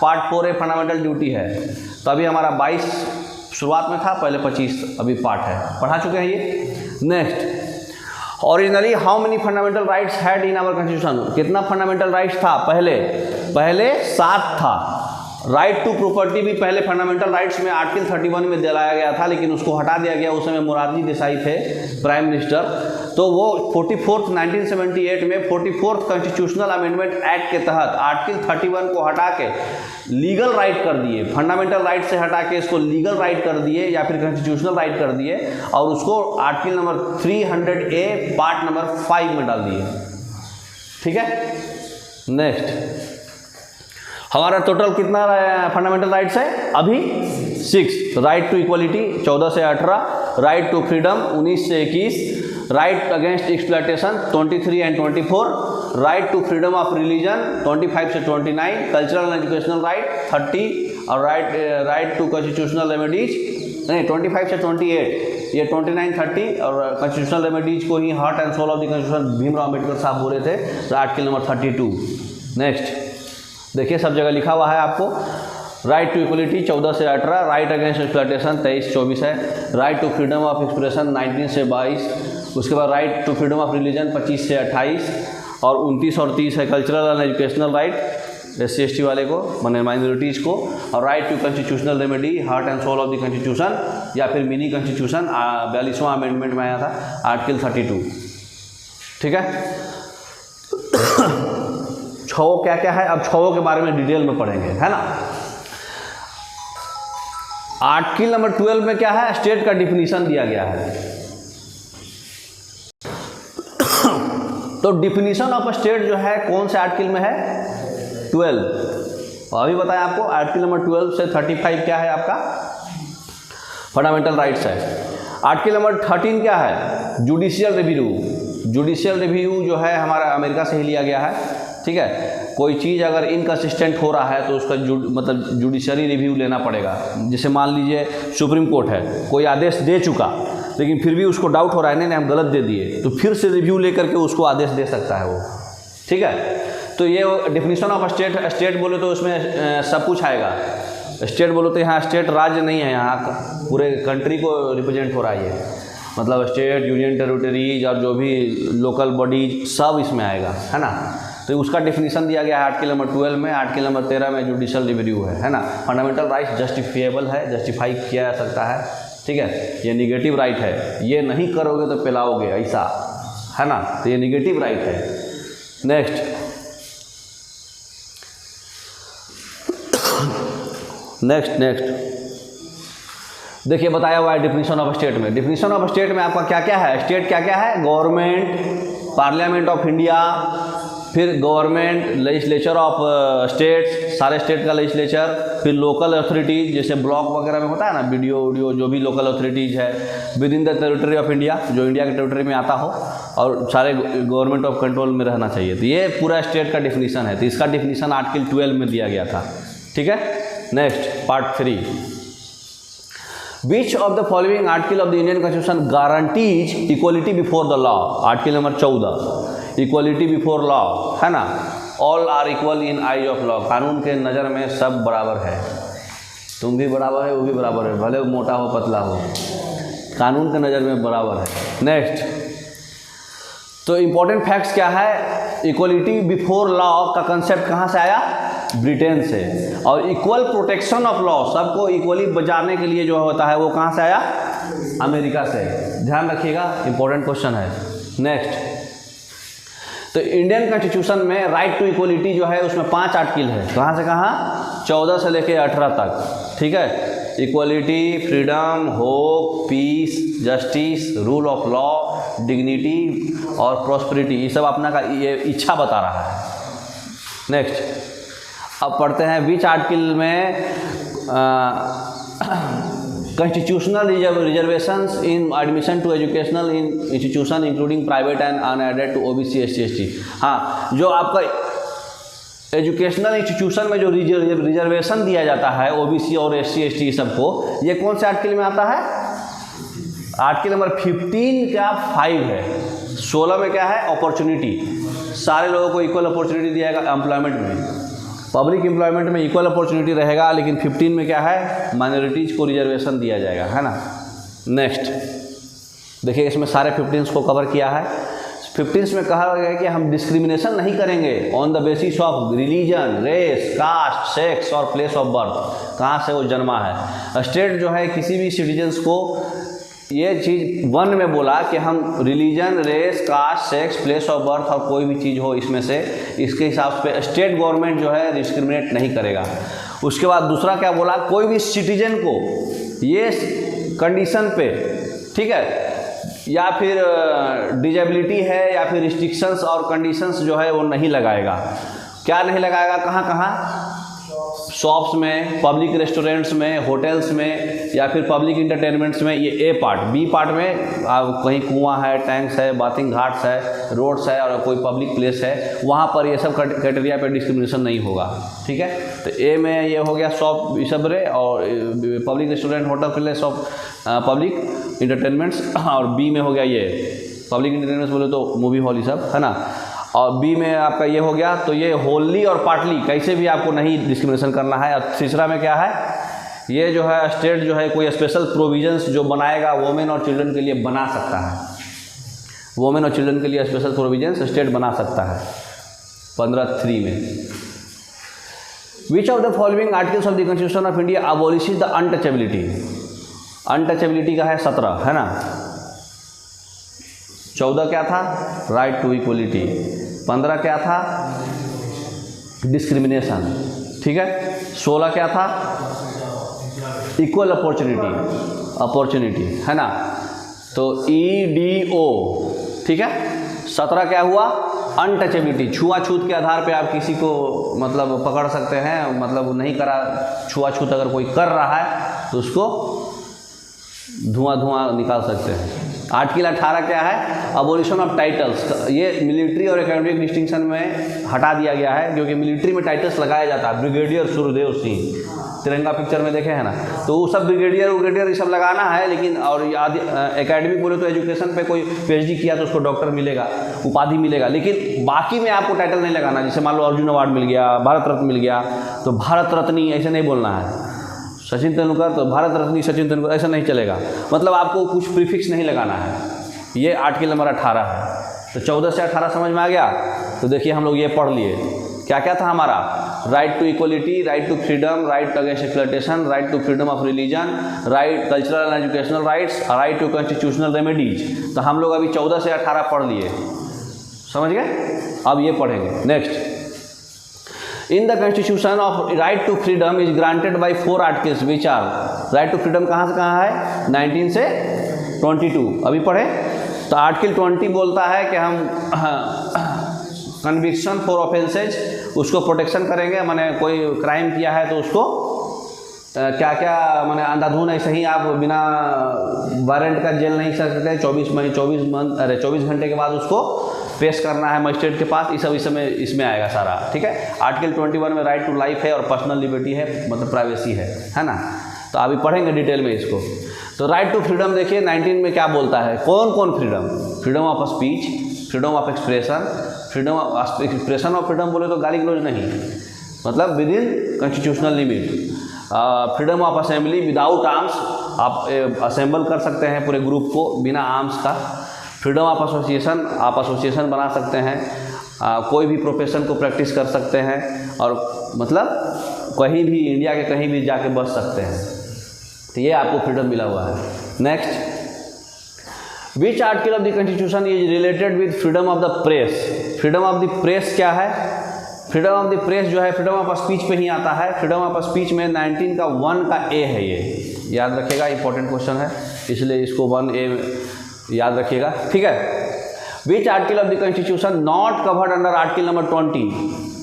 पार्ट 4 है फंडामेंटल ड्यूटी है। तो अभी हमारा 22 शुरुआत में था, पहले 25 अभी पार्ट है, पढ़ा चुके हैं ये। Next, originally how many fundamental rights had in our constitution. कितना फंडामेंटल राइट्स था, पहले 7 था। राइट टू प्रॉपर्टी भी पहले फंडामेंटल राइट्स में आर्टिकल 31 में दिलाया गया था, लेकिन उसको हटा दिया गया। उस समय मोरारजी देसाई थे प्राइम मिनिस्टर, तो वो 44th 1978 में 44th कॉन्स्टिट्यूशनल अमेंडमेंट एक्ट के तहत आर्टिकल 31 को हटा के लीगल राइट कर दिए। फंडामेंटल राइट से हटा के इसको लीगल राइट कर दिए या फिर कॉन्स्टिट्यूशनल राइट कर दिए, और उसको article number 300A part number 5 में डाल दिए। ठीक है, नेक्स्ट, हमारा टोटल कितना फंडामेंटल राइट्स है अभी 6। राइट टू इक्वलिटी 14 से 18, राइट टू फ्रीडम 19 से 21, right against exploitation 23 and 24, right to freedom of religion 25 से 29, कल्चरल एंड एजुकेशनल राइट 30, और राइट टू कॉन्स्टिट्यूशनल रेमेडीज नहीं 25 से 28, ये 29, 30 और कॉन्स्टिट्यूशनल रेमेडीज को ही heart and soul of the constitution Bhimrao Ambedkar साहब बोले थे, तो आर्टिकल नंबर 32। नेक्स्ट देखिए सब जगह लिखा हुआ है आपको, राइट टू इक्वलिटी 14 से 18, राइट अगेंस्ट एक्सप्लॉयटेशन 23-24 है, right to freedom of expression 19 से 22, उसके बाद right to freedom of religion 25 से 28, और 29 और 30 है cultural and educational right SC/ST वाले को, माने माइनॉरिटीज़ को, और right to constitutional remedy heart and soul of the constitution या फिर मिनी कॉन्स्टिट्यूशन 42वां अमेंडमेंट में आया था आर्टिकल 32। ठीक है, छो क्या क्या है, अब छो के बारे में डिटेल में पढ़ेंगे, है ना। आर्टिकल नंबर 12 में क्या है, स्टेट का डिफिनीशन दिया गया है। तो डिफिनीशन ऑफ स्टेट जो है कौन से आर्टिकल में है, 12। अभी बताया आपको आर्टिकल नंबर 12 से 35 क्या है आपका, फंडामेंटल राइट्स है। आर्टिकल नंबर 13 क्या है, जुडिशियल रिव्यू। जुडिशियल रिव्यू जो है हमारा अमेरिका से ही लिया गया है। ठीक है, कोई चीज़ अगर इनकंसिस्टेंट हो रहा है तो उसका मतलब जुडिशरी रिव्यू लेना पड़ेगा। जैसे मान लीजिए सुप्रीम कोर्ट है, कोई आदेश दे चुका लेकिन फिर भी उसको डाउट हो रहा है नहीं हम गलत दे दिए, तो फिर से रिव्यू लेकर के उसको आदेश दे सकता है वो। ठीक है, तो ये डिफिनीशन ऑफ स्टेट, स्टेट बोले तो उसमें सब कुछ आएगा। स्टेट बोलो तो यहाँ स्टेट राज्य नहीं है, यहाँ पूरे कंट्री को रिप्रेजेंट हो रहा है ये, मतलब स्टेट, यूनियन टेरिटरीज और जो भी लोकल बॉडीज सब इसमें आएगा, है ना। तो उसका डिफिनीशन दिया गया है आर्टिकल नंबर 12 में। आर्टिकल नंबर 13 में जुडिशियल रिव्यू है ना। फंडामेंटल राइट्स जस्टिफिएबल है, जस्टिफाई किया जा सकता है। ठीक है, ये निगेटिव राइट है, ये नहीं करोगे तो पिलाओगे ऐसा, है ना, तो ये निगेटिव राइट है। नेक्स्ट देखिए बताया हुआ है डिफिनीशन ऑफ स्टेट में। डिफिनीशन ऑफ स्टेट में आपका क्या क्या है, स्टेट क्या क्या है, गवर्नमेंट, पार्लियामेंट ऑफ इंडिया, फिर गवर्नमेंट, लेजिस्लेचर ऑफ स्टेट्स, सारे स्टेट का लेजिस्लेचर, फिर लोकल अथॉरिटीज जैसे ब्लॉक वगैरह में होता है ना, बीडीओ वीडियो जो भी लोकल अथॉरिटीज़ है with in the territory of India, जो इंडिया के टेरिटरी में आता हो और सारे गवर्नमेंट ऑफ कंट्रोल में रहना चाहिए। तो ये पूरा स्टेट का डिफिनीशन है। तो इसका डिफिनीशन आर्टिकल 12 में दिया गया था। ठीक है, next part 3, which of the following article of the Indian constitution guarantees equality before the law. Article number 14, equality before law, है ना। All are equal in eyes of law, कानून के नज़र में सब बराबर है, तुम भी बराबर है, वो भी बराबर है, भले मोटा हो पतला हो, कानून के नज़र में बराबर है। नेक्स्ट, तो इम्पोर्टेंट फैक्ट्स क्या है, इक्वलिटी बिफोर लॉ का कंसेप्ट कहाँ से आया, ब्रिटेन से। और इक्वल प्रोटेक्शन ऑफ लॉ, सबको इक्वली बचाने के लिए जो होता है वो कहाँ से आया, अमेरिका से। ध्यान रखिएगा, इंपॉर्टेंट क्वेश्चन है। नेक्स्ट, तो इंडियन कॉन्स्टिट्यूशन में राइट टू इक्वलिटी जो है उसमें 5 आर्टिकल है, कहाँ से कहाँ, 14 से लेके 18 तक। ठीक है, equality, freedom, hope, peace, justice, rule of law, dignity और प्रॉस्पेरिटी, ये सब अपना का ये इच्छा बता रहा है। नेक्स्ट, अब पढ़ते हैं विच आर्टिकल में constitutional reservations in admission to educational in institution including private and unaided to OBC, SC, ST. हाँ, जो आपका एजुकेशनल इंस्टीट्यूशन में जो रिजर्वेशन दिया जाता है ओबीसी और एससी, एसटी सबको, ये कौन से आर्टिकल में आता है, आर्टिकल नंबर 15 का 5 है। 16 में क्या है, अपॉर्चुनिटी, सारे लोगों को इक्वल अपॉर्चुनिटी दिया जाएगा एम्प्लॉयमेंट में, पब्लिक एम्प्लॉयमेंट में इक्वल अपॉर्चुनिटी रहेगा। लेकिन 15 में क्या है, माइनॉरिटीज़ को रिजर्वेशन दिया जाएगा, है ना। नेक्स्ट देखिए, इसमें सारे 15 को कवर किया है। 15 में कहा गया है कि हम डिस्क्रिमिनेशन नहीं करेंगे on the basis of religion, race, caste, sex और प्लेस ऑफ बर्थ, कहाँ से वो जन्मा है। स्टेट जो है किसी भी सिटीजन्स को ये चीज़ 1 में बोला कि हम religion, race, caste, sex, place of birth और कोई भी चीज़ हो इसमें से, इसके हिसाब से स्टेट गवर्नमेंट जो है डिस्क्रिमिनेट नहीं करेगा। उसके बाद दूसरा क्या बोला, कोई भी सिटीजन को ये कंडीशन पे, ठीक है, या फिर डिजेबिलिटी है या फिर रिस्ट्रिक्शंस और कंडीशंस जो है वो नहीं लगाएगा। क्या नहीं लगाएगा, कहाँ कहाँ, शॉप्स में, पब्लिक रेस्टोरेंट्स में, होटल्स में, या फिर पब्लिक इंटरटेनमेंट्स में ये ए पार्ट। बी पार्ट में कहीं कुआं है, टैंक्स है, बाथिंग घाट्स है, रोड्स है और कोई पब्लिक प्लेस है, वहाँ पर ये सब क्राइटेरिया पे डिस्क्रिमिनेशन नहीं होगा। ठीक है, तो ए में ये हो गया शॉप सबरे और public restaurant, hotel, place of public entertainments, और बी में हो गया ये पब्लिक इंटरटेनमेंट्स बोले तो मूवी हॉल ये सब है ना। और बी में आपका ये हो गया, तो ये होली और पार्टली कैसे भी आपको नहीं डिस्क्रिमिनेशन करना है। और तीसरा में क्या है, ये जो है स्टेट जो है कोई स्पेशल प्रोविजंस जो बनाएगा वोमेन और चिल्ड्रन के लिए बना सकता है। वोमेन और चिल्ड्रन के लिए स्पेशल प्रोविजंस स्टेट बना सकता है 15(3) में। विच of the following articles of the constitution of India अबॉलिशेस the untouchability. Untouchability का है 17 है ना। 14 क्या था, राइट टू इक्वलिटी। 15 क्या था, डिस्क्रिमिनेशन। ठीक है, 16 क्या था, इक्वल अपॉर्चुनिटी है ना, तो EDO। ठीक है, 17 क्या हुआ, अनटचेबिलिटी, छुआछूत के आधार पे आप किसी को मतलब पकड़ सकते हैं, मतलब नहीं करा, छुआछूत अगर कोई कर रहा है तो उसको धुआं निकाल सकते हैं। आर्टिकल 18 क्या है, अबोलिशन ऑफ टाइटल्स। ये मिलिट्री और एकेडमिक डिस्टिंक्शन में हटा दिया गया है, क्योंकि मिलिट्री में टाइटल्स लगाया जाता है। ब्रिगेडियर सूर्यदेव सिंह तिरंगा पिक्चर में देखे हैं ना, तो वो सब ब्रिगेडियर ये सब लगाना है। लेकिन और एकेडमिक बोले तो एजुकेशन पे कोई PhD किया तो उसको डॉक्टर मिलेगा, उपाधि मिलेगा, लेकिन बाकी में आपको टाइटल नहीं लगाना। जैसे मान लो अर्जुन अवार्ड मिल गया, भारत रत्न मिल गया, तो भारत रत्नी ऐसे नहीं बोलना है। सचिन तेंदुलकर तो भारत रत्नी सचिन तेंदुलकर, ऐसा नहीं चलेगा। मतलब आपको कुछ प्रीफिक्स नहीं लगाना है। ये आर्टिकल नंबर 18 है। तो 14 से 18 समझ में आ गया। तो देखिए हम लोग ये पढ़ लिए, क्या क्या था हमारा, right to equality, right to freedom, right against exploitation, right to freedom of religion, right cultural and educational rights, right to constitutional remedies. तो हम लोग अभी 14 से 18 पढ़ लिए, समझ गए। अब ये पढ़ेंगे next. In the constitution of right to freedom is granted by 4 articles which are. Right to freedom कहाँ से कहाँ है, 19 से 22 अभी पढ़े। तो आर्टिकल 20 बोलता है कि हम कन्विक्शन फॉर ऑफेंसेज, उसको प्रोटेक्शन करेंगे। माने कोई क्राइम किया है तो उसको क्या क्या माने अंधाधुन ऐसे ही आप बिना वारंट का जेल नहीं सकते। 24 घंटे के बाद उसको पेश करना है मजिस्ट्रेट के पास। इस सब इसमें आएगा सारा। ठीक है, आर्टिकल 21 में राइट टू लाइफ है और पर्सनल लिबर्टी है, मतलब प्राइवेसी है ना। तो अभी पढ़ेंगे डिटेल में इसको। तो राइट टू फ्रीडम देखिए 19 में क्या बोलता है, कौन कौन freedom, freedom of speech, freedom of expression, freedom of expression of freedom बोले तो गाली गलौज नहीं, मतलब with in constitutional limit. Freedom of assembly without arms, आप असेंबल कर सकते हैं पूरे ग्रुप को बिना आर्म्स का। फ्रीडम ऑफ एसोसिएशन, आप एसोसिएशन बना सकते हैं, कोई भी प्रोफेशन को प्रैक्टिस कर सकते हैं और मतलब कहीं भी इंडिया के कहीं भी जाके बस सकते हैं। तो ये आपको फ्रीडम मिला हुआ है। Next, which article of the constitution is related with freedom of the press. Freedom of the press क्या है, फ्रीडम ऑफ द प्रेस जो है फ्रीडम ऑफ स्पीच पे ही आता है। फ्रीडम ऑफ स्पीच में 19 का 1 का ए है, ये याद रखिएगा, इंपॉर्टेंट क्वेश्चन है इसलिए इसको 1A याद रखिएगा। ठीक है, विच article of the constitution not covered under article number 20,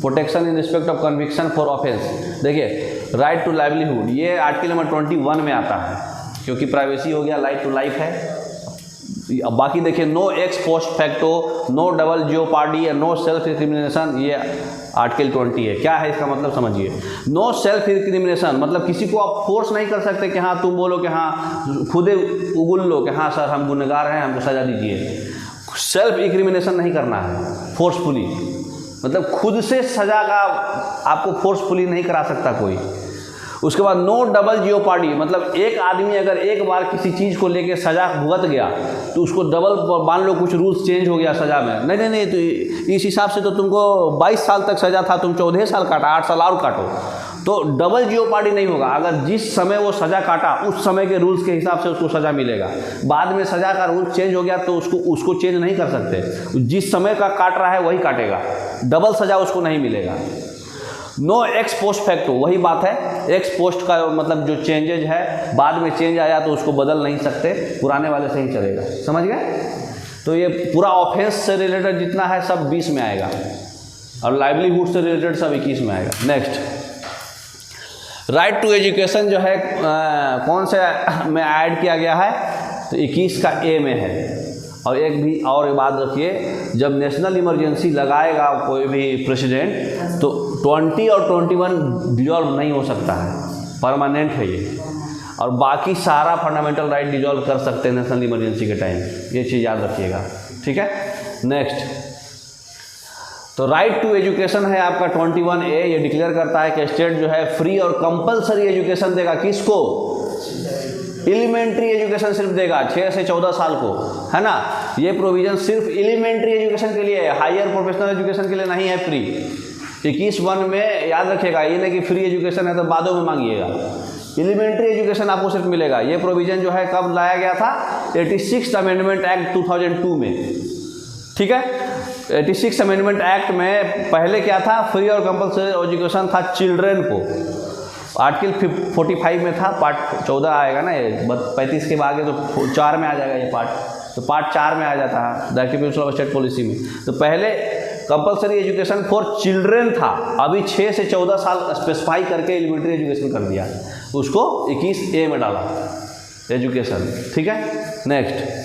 protection in respect of conviction for offence. देखिए राइट टू लाइवलीहुड, ये आर्टिकल नंबर 21 में आता है, क्योंकि प्राइवेसी हो गया, राइट टू लाइफ है। अब बाकी देखिए, no ex post facto, no double jeopardy, no self incrimination, ये आर्टिकल 20 है। क्या है इसका मतलब समझिए, नो सेल्फ इंक्रिमिनेशन मतलब किसी को आप फोर्स नहीं कर सकते कि हाँ तुम बोलो कि हाँ खुदे उगुल लो कि हाँ सर हम गुनहगार हैं, हमको सजा दीजिए। सेल्फ इंक्रिमिनेशन नहीं करना है फोर्सफुली, मतलब खुद से सजा का आपको फोर्सफुली नहीं करा सकता कोई। उसके बाद नो डबल जियोपार्डी, मतलब एक आदमी अगर एक बार किसी चीज़ को लेके सजा भुगत गया तो उसको डबल, मान लो कुछ रूल्स चेंज हो गया सजा में, नहीं तो इस हिसाब से तो तुमको 22 साल तक सजा था, तुम 14 साल काटा, 8 साल और काटो, तो डबल जियोपार्डी नहीं होगा। अगर जिस समय वो सजा काटा उस समय के रूल्स के हिसाब से उसको सजा मिलेगा। बाद में सजा का रूल चेंज हो गया तो उसको चेंज नहीं कर सकते, जिस समय का काट रहा है वही काटेगा, डबल सजा उसको नहीं मिलेगा। नो एक्स पोस्ट फैक्टो, वही बात है, एक्स पोस्ट का मतलब जो चेंजेज है बाद में चेंज आया तो उसको बदल नहीं सकते, पुराने वाले से ही चलेगा। समझ गए। तो ये पूरा ऑफेंस से रिलेटेड जितना है सब 20 में आएगा और लाइवलीहुड से रिलेटेड सब 21 में आएगा। नेक्स्ट, राइट टू एजुकेशन जो है कौन से में ऐड किया गया है, तो 21 का ए में है। और एक भी और बात रखिए, जब नेशनल इमरजेंसी लगाएगा कोई भी प्रेसिडेंट तो 20 और 21 डिजॉल्व नहीं हो सकता है, परमानेंट है ये। और बाकी सारा फंडामेंटल राइट डिजॉल्व कर सकते हैं नेशनल इमरजेंसी के टाइम, ये चीज़ याद रखिएगा, ठीक है। नेक्स्ट, तो राइट टू एजुकेशन है आपका 21A, ये डिक्लेयर करता है कि स्टेट जो है फ्री और कंपलसरी एजुकेशन देगा। किसको? एलिमेंट्री एजुकेशन सिर्फ देगा 6 से 14 साल को, है ना। ये प्रोविजन सिर्फ एलिमेंट्री एजुकेशन के लिए है, हायर प्रोफेशनल एजुकेशन के लिए नहीं है फ्री। 21(1) में याद रखिएगा, ये नहीं कि फ्री एजुकेशन है तो बादों में मांगिएगा, एलिमेंट्री एजुकेशन आपको सिर्फ मिलेगा। ये प्रोविजन जो है कब लाया गया था? 86 अमेंडमेंट एक्ट 2002 में, ठीक है। 86 अमेंडमेंट एक्ट में पहले क्या था? फ्री और कंपलसरी एजुकेशन था चिल्ड्रेन को। आर्टिकल 45 में था, पार्ट 14 आएगा ना, ये 35 के आगे तो 4 में आ जाएगा ये पार्ट, तो पार्ट 4 में आ जाता है डायरेक्टिव ऑफ स्टेट पॉलिसी में। तो पहले कंपलसरी एजुकेशन फॉर चिल्ड्रेन था, अभी 6 से 14 साल स्पेसिफाई करके एलिमेंट्री एजुकेशन कर दिया, उसको 21A में डाला एजुकेशन, ठीक है। नेक्स्ट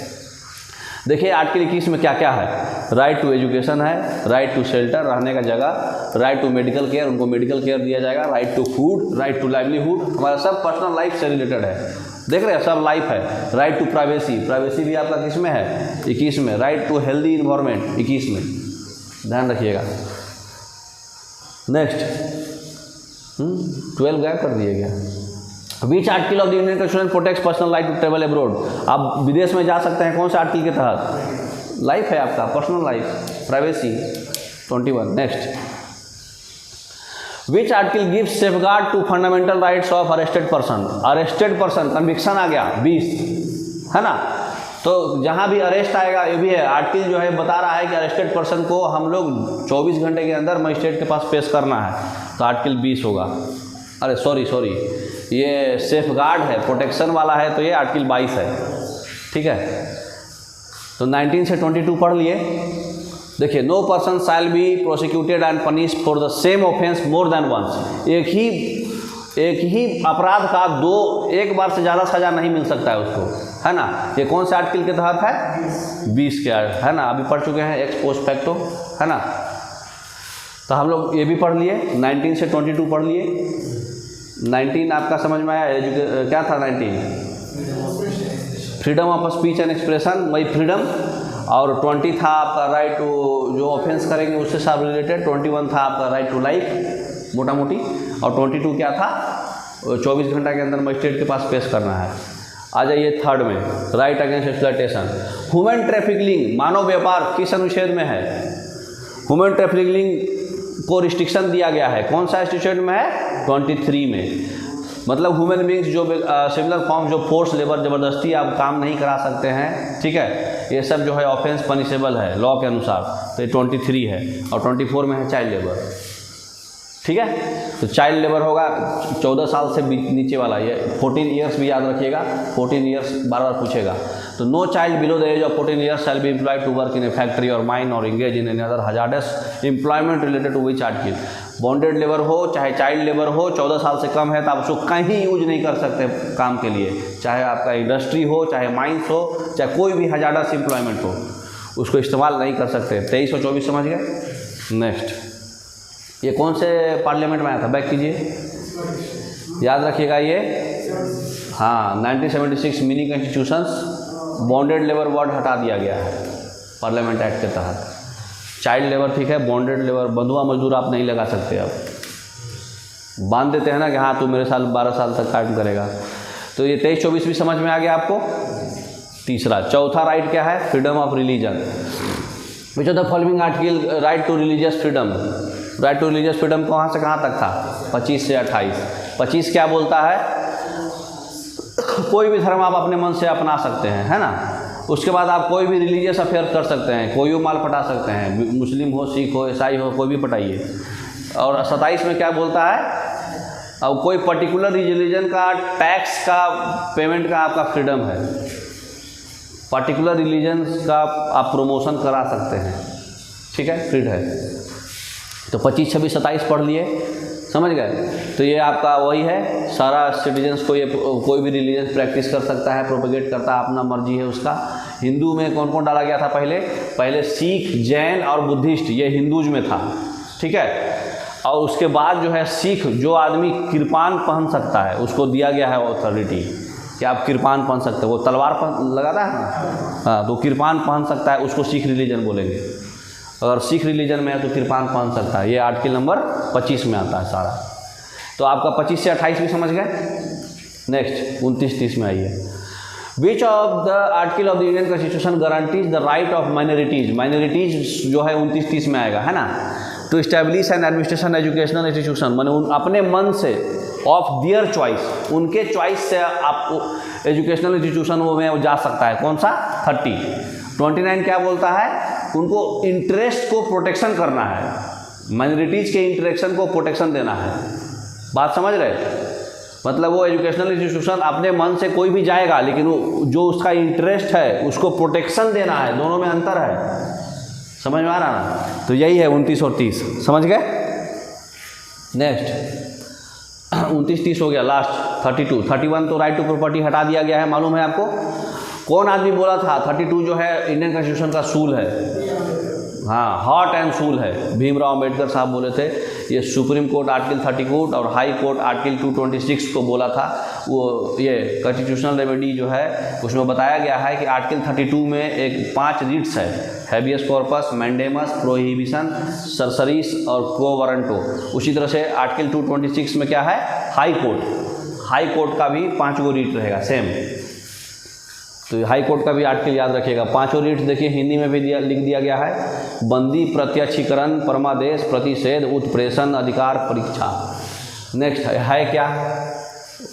देखिए आर्टिकल 21 में क्या क्या है। राइट टू एजुकेशन है, राइट टू शेल्टर, रहने का जगह, राइट टू मेडिकल केयर, उनको मेडिकल केयर दिया जाएगा, right to food, right to livelihood, हमारा सब पर्सनल लाइफ से रिलेटेड है, देख रहे हैं सब लाइफ है। राइट टू प्राइवेसी, प्राइवेसी भी आपका किस में है? 21 में। राइट टू हेल्दी इन्वायरमेंट 21 में, ध्यान रखिएगा। नेक्स्ट 12 गैप कर दिया गया। Which article of the Indian constitution protects personal right to travel abroad, आप विदेश में जा सकते हैं, कौन सा आर्टिकल के तहत? लाइफ है आपका, personal life, privacy 21। Next, which article gives safeguard to fundamental rights of arrested person, arrested person conviction आ गया 20, है ना। तो जहाँ भी अरेस्ट आएगा ये भी है, आर्टिकल जो है बता रहा है कि अरेस्टेड पर्सन को हम लोग 24 घंटे के अंदर मजिस्ट्रेट के पास पेश करना है, तो आर्टिकल 20 होगा। अरे सॉरी ये सेफ गार्ड है, प्रोटेक्शन वाला है, तो ये आर्टिकल 22 है, ठीक है। तो 19 से 22 पढ़ लिए। देखिए, no person shall be prosecuted and punish for the same offence more than once, एक ही अपराध का एक बार से ज़्यादा सज़ा नहीं मिल सकता है उसको, है ना। ये कौन से आर्टिकल के तहत है? 20 के, है ना। अभी पढ़ चुके हैं एक्स पोस्ट फैक्टो, है ना। तो हम लोग ये भी पढ़ लिए, 19 से 22 पढ़ लिए। 19 आपका समझ में आया? क्या था 19? Freedom of speech and expression, वही फ्रीडम। और 20 था आपका राइट टू, जो ऑफेंस करेंगे उससे सब रिलेटेड। 21 था आपका राइट टू लाइफ, मोटा मोटी। और 22 क्या था? 24 घंटा के अंदर मजिस्ट्रेट के पास पेश करना है। आ जाइए थर्ड में, right against exploitation. Human trafficking, मानव व्यापार किस अनुच्छेद में है? ह्यूमन ट्रैफिकिंग को रिस्ट्रिक्शन दिया गया है, कौन सा स्टेट में है? 23 में। मतलब ह्यूमन बींग्स जो सिमिलर फॉर्म, जो फोर्स लेबर, ज़बरदस्ती आप काम नहीं करा सकते हैं, ठीक है, ये सब जो है ऑफेंस पनिशेबल है लॉ के अनुसार, तो ये 23 है। और 24 में है चाइल्ड लेबर, ठीक है। तो चाइल्ड लेबर होगा 14 साल से नीचे वाला, ये 14 ईयर्स भी याद रखिएगा, 14 ईयर्स बार बार पूछेगा। तो no child below the age of 14 years shall be employed to work in a factory और माइन और engage in any other hazardous employment related to which article. Bonded labour हो चाहे चाइल्ड लेबर हो, 14 साल से कम है तो आप उसको कहीं यूज नहीं कर सकते काम के लिए, चाहे आपका इंडस्ट्री हो, चाहे माइंस हो, चाहे कोई भी हजार्डस एम्प्लॉयमेंट हो, उसको इस्तेमाल नहीं कर सकते। 23 और 24 समझ गए। नेक्स्ट, ये कौन से पार्लियामेंट में आया था? बैक कीजिए, याद रखिएगा ये, हाँ 1976 mini constitutions, bonded labour word हटा दिया गया है पार्लियामेंट एक्ट के तहत। चाइल्ड लेबर ठीक है, बॉन्डेड लेबर, बंधुआ मजदूर आप नहीं लगा सकते, आप बांध देते हैं ना कि हाँ तू मेरे साल 12 साल तक काम करेगा। तो ये 23-24 भी समझ में आ गया आपको। तीसरा, चौथा राइट क्या है? Freedom of religion. Which of the following article right to religious freedom? Right to religious freedom कहाँ से कहाँ तक था? 25 से 28। 25 क्या बोलता है? कोई भी धर्म आप अपने मन से अपना सकते हैं, है ना। उसके बाद आप कोई भी रिलीजियस अफेयर कर सकते हैं, कोई भी माल पटा सकते हैं, मुस्लिम हो, सिख हो, ईसाई हो, कोई भी पटाइए। और 27 में क्या बोलता है? अब कोई पर्टिकुलर रिलीजन का टैक्स का पेमेंट का आपका फ्रीडम है, पर्टिकुलर रिलीजन का आप प्रमोशन करा सकते हैं, ठीक है, फ्रीड है। तो 25, 26, 27 पढ़ लिए। समझ गए। तो ये आपका वही है, सारा सिटीजन्स को ये कोई भी रिलीजन प्रैक्टिस कर सकता है, प्रोपेगेट करता है, अपना मर्जी है उसका। हिंदू में कौन कौन डाला गया था पहले सिख, जैन और बुद्धिस्ट, ये हिंदूज में था, ठीक है। और उसके बाद जो है सिख, जो आदमी कृपान पहन सकता है उसको दिया गया है ऑथोरिटी कि आप कृपान पहन सकते हो। वो तलवार लगाता है ना, हाँ, तो कृपान पहन सकता है, उसको सिख रिलीजन बोलेंगे। अगर सिख रिलीजन में है तो कृपान पहन सकता है। ये आर्टिकल नंबर 25 में आता है सारा। तो आपका 25 से 28 भी समझ गए। नेक्स्ट 29-30 में आइए। Which of the article of the Indian constitution guarantees the right of minorities. Minorities जो है 29-30 में आएगा, है ना। To establish an administration educational institution, मैंने अपने मन से, ऑफ दियर चॉइस, उनके चॉइस से आप एजुकेशनल इंस्टीट्यूशन में जा सकता है। कौन सा? 29 क्या बोलता है? उनको इंटरेस्ट को प्रोटेक्शन करना है, माइनॉरिटीज के इंटरेक्शन को प्रोटेक्शन देना है। बात समझ रहे? मतलब वो एजुकेशनल इंस्टीट्यूशन अपने मन से कोई भी जाएगा, लेकिन वो जो उसका इंटरेस्ट है उसको प्रोटेक्शन देना है। दोनों में अंतर है, समझ में आ रहा ना। तो यही है 29 और 30, समझ गए। नेक्स्ट 29-30 हो गया। लास्ट 32, 31 तो राइट टू प्रॉपर्टी हटा दिया गया है, मालूम है आपको। कौन आदमी बोला था 32 जो है इंडियन कॉन्स्टिट्यूशन का सूल है, हाँ, हार्ट एंड सूल है। भीमराव अम्बेडकर साहब बोले थे। ये सुप्रीम कोर्ट आर्टिकल 30 कोर्ट और हाई कोर्ट आर्टिकल 226 को बोला था। वो ये कॉन्स्टिट्यूशनल रेमेडी जो है उसमें बताया गया है कि आर्टिकल 32 में एक 5 रिट्स है, हैबियस कॉर्पस, मैंडेमस, प्रोहिबिशन, सरसरीस और क्वो वारंटो। उसी तरह से आर्टिकल 226 में क्या है? High court. हाई कोर्ट का भी 5 गो रिट रहेगा सेम। तो हाई कोर्ट का भी आर्टिकल याद रखिएगा। 5 रिट्स देखिए हिंदी में भी लिख दिया गया है। बंदी, प्रत्यक्षीकरण, परमादेश, प्रतिषेध, उत्प्रेषण, अधिकार, परीक्षा। नेक्स्ट है क्या?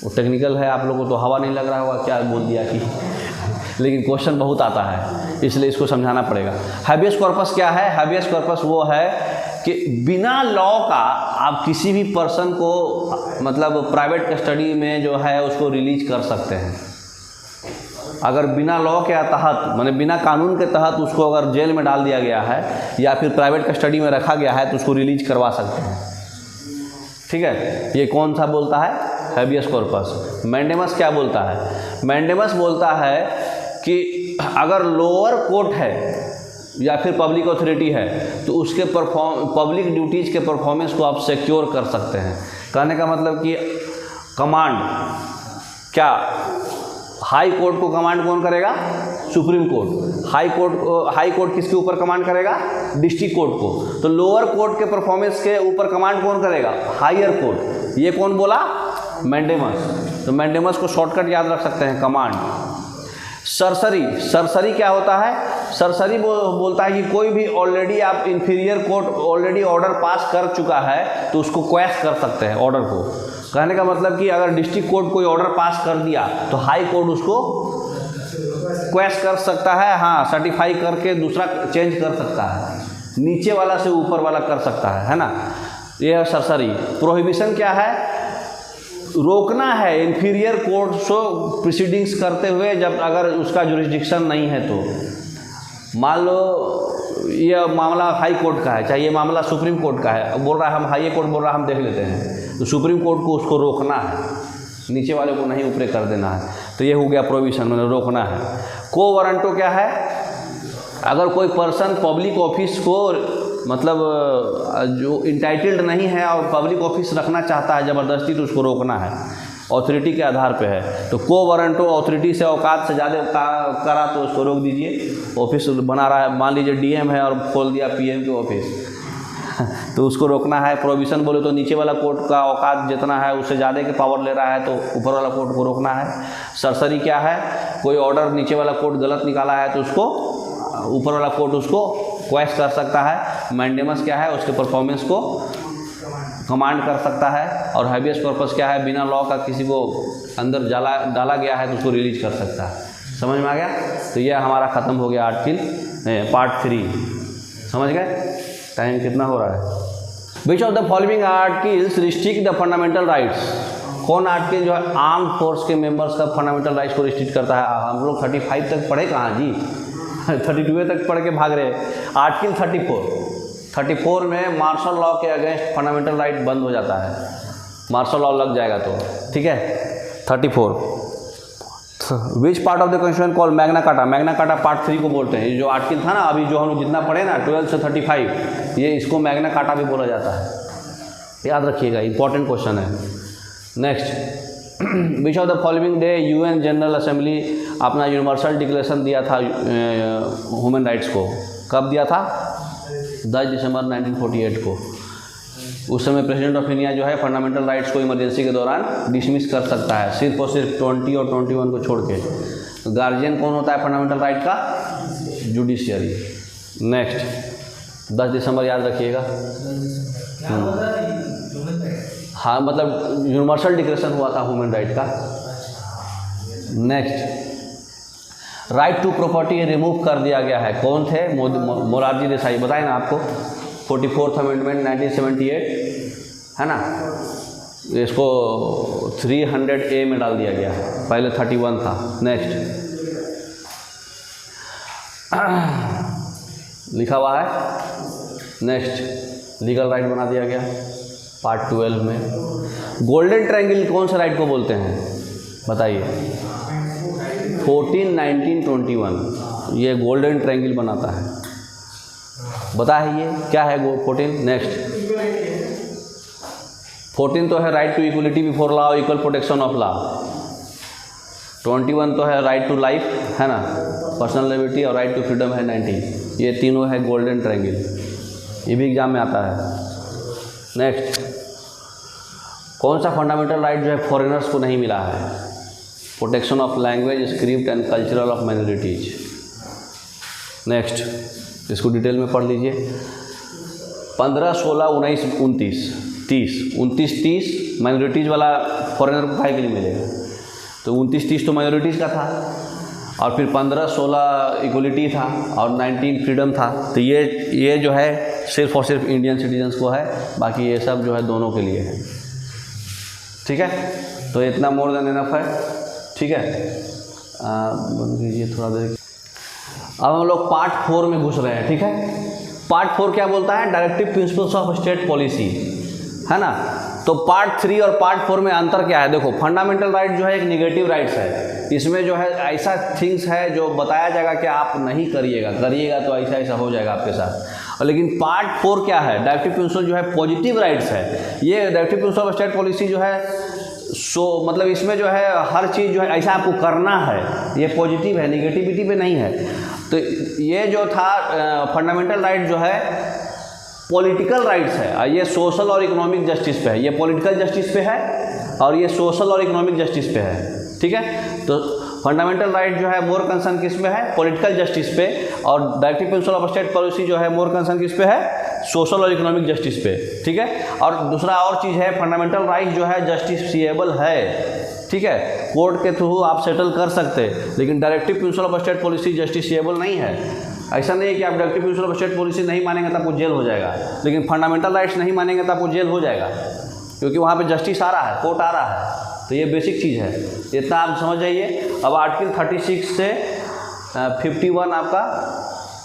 वो टेक्निकल है, आप लोगों को तो हवा नहीं लग रहा होगा क्या बोल दिया कि लेकिन क्वेश्चन बहुत आता है, इसलिए इसको समझाना पड़ेगा। हैबियस कॉर्पस क्या है? हैबियस कॉर्पस वो है कि बिना लॉ का आप किसी भी पर्सन को मतलब प्राइवेट कस्टडी में जो है उसको रिलीज कर सकते हैं। अगर बिना लॉ के तहत, माने बिना कानून के तहत उसको अगर जेल में डाल दिया गया है या फिर प्राइवेट कस्टडी में रखा गया है तो उसको रिलीज करवा सकते हैं, ठीक है। ये कौन सा बोलता है? Habeas corpus. मैंडेमस क्या बोलता है? मैंडेमस बोलता है कि अगर लोअर कोर्ट है या फिर पब्लिक अथॉरिटी है तो उसके पब्लिक ड्यूटीज़ के परफॉर्मेंस को आप सिक्योर कर सकते हैं। कहने का मतलब कि कमांड क्या, हाई कोर्ट को कमांड कौन करेगा? Supreme court. हाई कोर्ट किसके ऊपर कमांड करेगा? डिस्ट्रिक्ट कोर्ट को। तो लोअर कोर्ट के परफॉर्मेंस के ऊपर कमांड कौन करेगा? Higher court. ये कौन बोला? मैंडेमस। तो मैंडेमस को शॉर्टकट याद रख सकते हैं, कमांड। सरसरी क्या होता है? सरसरी बोलता है कि कोई भी ऑलरेडी आप inferior court already order pass कर चुका है तो उसको क्वैश कर सकते हैं ऑर्डर को। कहने का मतलब कि अगर डिस्ट्रिक्ट कोर्ट कोई ऑर्डर पास कर दिया तो हाई कोर्ट उसको क्वैश कर सकता है, हाँ, सर्टिफाई करके दूसरा चेंज कर सकता है, नीचे वाला से ऊपर वाला कर सकता है ना। ये है सरसरी। प्रोहिबिशन क्या है? रोकना है इंफीरियर कोर्ट से प्रोसीडिंग्स करते हुए, जब अगर उसका जुरिस्डिक्शन नहीं है तो। मान लो ये मामला हाई कोर्ट का है, चाहे ये मामला सुप्रीम कोर्ट का है, बोल रहा है हम हाई कोर्ट बोल रहा है हम देख लेते हैं, तो सुप्रीम कोर्ट को उसको रोकना है, नीचे वाले को नहीं ऊपर कर देना है। तो ये हो गया प्रोविजन, मतलब रोकना है। को वारंटो क्या है? अगर कोई पर्सन पब्लिक ऑफिस को मतलब जो इंटाइटल्ड नहीं है और पब्लिक ऑफिस रखना चाहता है ज़बरदस्ती, तो उसको रोकना है, ऑथोरिटी के आधार पे है। तो को वारंटो ऑथोरिटी से औकात से ज़्यादा करा तो उसको रोक दीजिए। ऑफिस बना रहा है, मान लीजिए डीएम है और खोल दिया पीएम के ऑफिस तो उसको रोकना है। प्रोविजन बोले तो नीचे वाला कोर्ट का औकात जितना है उससे ज़्यादा के पावर ले रहा है तो ऊपर वाला कोर्ट को रोकना है। सरसरी क्या है? कोई ऑर्डर नीचे वाला कोर्ट गलत निकाला है तो उसको ऊपर वाला कोर्ट उसको क्वैश कर सकता है। मैंडेमस क्या है? उसके परफॉर्मेंस को कमांड कर सकता है। और हैबियस कॉर्पस क्या है? बिना लॉ का किसी को अंदर डाला गया है तो उसको रिलीज कर सकता है। समझ में आ गया? तो यह हमारा ख़त्म हो गया आर्टिकल पार्ट 3। समझ गए? टाइम कितना हो रहा है? विच of the following articles restrict the fundamental rights? कौन आर्टिकल जो है आर्म फोर्स के मेंबर्स का फंडामेंटल राइट्स को रिस्ट्रिक्ट करता है? हम लोग 35 तक पढ़े कहाँ जी 32 तक पढ़ के भाग रहे। आर्टिकल 34 में मार्शल लॉ के अगेंस्ट फंडामेंटल राइट बंद हो जाता है, मार्शल लॉ लग जाएगा तो, ठीक है। 34 विच part of the constitution call Magna carta, Magna carta part 3 को बोलते हैं। ये जो आर्टिकल था ना अभी जो हम लोग जितना पढ़े ना 12 से 35, ये इसको मैग्ना कार्टा भी बोला जाता है, याद रखिएगा, इंपॉर्टेंट क्वेश्चन है। Next, which of the following day UN general assembly अपना यूनिवर्सल डिक्लेरेशन दिया था ह्यूमन राइट्स को, कब दिया था? 10 दिसंबर 1948 को। उस समय प्रेसिडेंट ऑफ इंडिया जो है फंडामेंटल राइट्स को इमरजेंसी के दौरान डिसमिस कर सकता है, सिर्फ और सिर्फ 20 और 21 को छोड़ के। तो गार्जियन कौन होता है फंडामेंटल राइट का? जुडिशियरी। नेक्स्ट, 10 दिसंबर याद रखिएगा। हाँ, मतलब यूनिवर्सल डिक्लेरेशन हुआ था ह्यूमन राइट का। Next, right to property remove कर दिया गया है, कौन थे? मोरारजी देसाई, बताए ना आपको, 44th अमेंडमेंट 1978 है ना, इसको 300A में डाल दिया गया है, पहले 31 था। नेक्स्ट, लिखा हुआ है। नेक्स्ट, लीगल राइट बना दिया गया पार्ट 12 में। गोल्डन ट्रायंगल कौन से राइट को बोलते हैं बताइए? 14, 19, 21 ये गोल्डन ट्रायंगल बनाता है, बता है ये क्या है 14। नेक्स्ट, 14 तो है right to equality before law, equal protection of law. 21 तो है राइट टू लाइफ, है ना, पर्सनल लिबर्टी, और राइट टू फ्रीडम है 19। ये तीनों है गोल्डन ट्रायंगल, ये भी एग्जाम में आता है। नेक्स्ट, कौन सा फंडामेंटल राइट जो है फॉरेनर्स को नहीं मिला है? Protection of language, script and cultural of minorities. Next, इसको डिटेल में पढ़ लीजिए। 15, 16, 19, 29, 30, 29, 30 माइनॉरिटीज़ वाला फॉरेनर को काहे के लिए मिलेगा? तो 29, 30 तो माइनॉरिटीज़ का था, और फिर 15, 16 इक्वलिटी था, और 19 फ्रीडम था। तो ये जो है सिर्फ और सिर्फ इंडियन सिटीजन्स को है, बाकी ये सब जो है दोनों के लिए है, ठीक है। तो इतना मोर देन इनफ है, ठीक है। बंद कीजिए थोड़ा देर। अब हम लोग पार्ट 4 में घुस रहे हैं, ठीक है। पार्ट 4 क्या बोलता है? Directive principles of state policy, है ना। तो पार्ट 3 और पार्ट 4 में अंतर क्या है? देखो, फंडामेंटल राइट जो है एक निगेटिव राइट्स है, इसमें जो है ऐसा थिंग्स है जो बताया जाएगा कि आप नहीं करिएगा तो ऐसा ऐसा हो जाएगा आपके साथ। और लेकिन पार्ट 4 क्या है? डायरेक्टिव प्रिंसिपल जो है पॉजिटिव राइट्स है। ये directive principle of state policy जो है मतलब इसमें जो है हर चीज़ जो है ऐसा आपको करना है, ये पॉजिटिव है, निगेटिविटी पे नहीं है। तो ये जो था फंडामेंटल राइट जो है पॉलिटिकल राइट्स है, ये सोशल और इकोनॉमिक जस्टिस पे है। ये पॉलिटिकल जस्टिस पे है और ये सोशल और इकोनॉमिक जस्टिस पे है, ठीक है। तो फंडामेंटल राइट जो है मोर कंसर्न किस पे है? पॉलिटिकल जस्टिस पे। और directive principle of state policy जो है मोर कंसर्न किस पे है? सोशल और इकोनॉमिक जस्टिस पे, ठीक है। और दूसरा और चीज़ है, फंडामेंटल राइट जो है जस्टिफिएबल है, ठीक है, कोर्ट के थ्रू आप सेटल कर सकते हैं। लेकिन directive principle of state policy justifiable नहीं है। ऐसा नहीं है कि आप directive principle of state policy नहीं मानेंगे तो आपको जेल हो जाएगा, लेकिन फंडामेंटल राइट्स नहीं मानेंगे तो आपको जेल हो जाएगा, क्योंकि वहाँ पे जस्टिस आ रहा है, कोर्ट आ रहा है। तो ये बेसिक चीज़ है, इतना आप समझ जाइए। अब आर्टिकल 36 से 51 आपका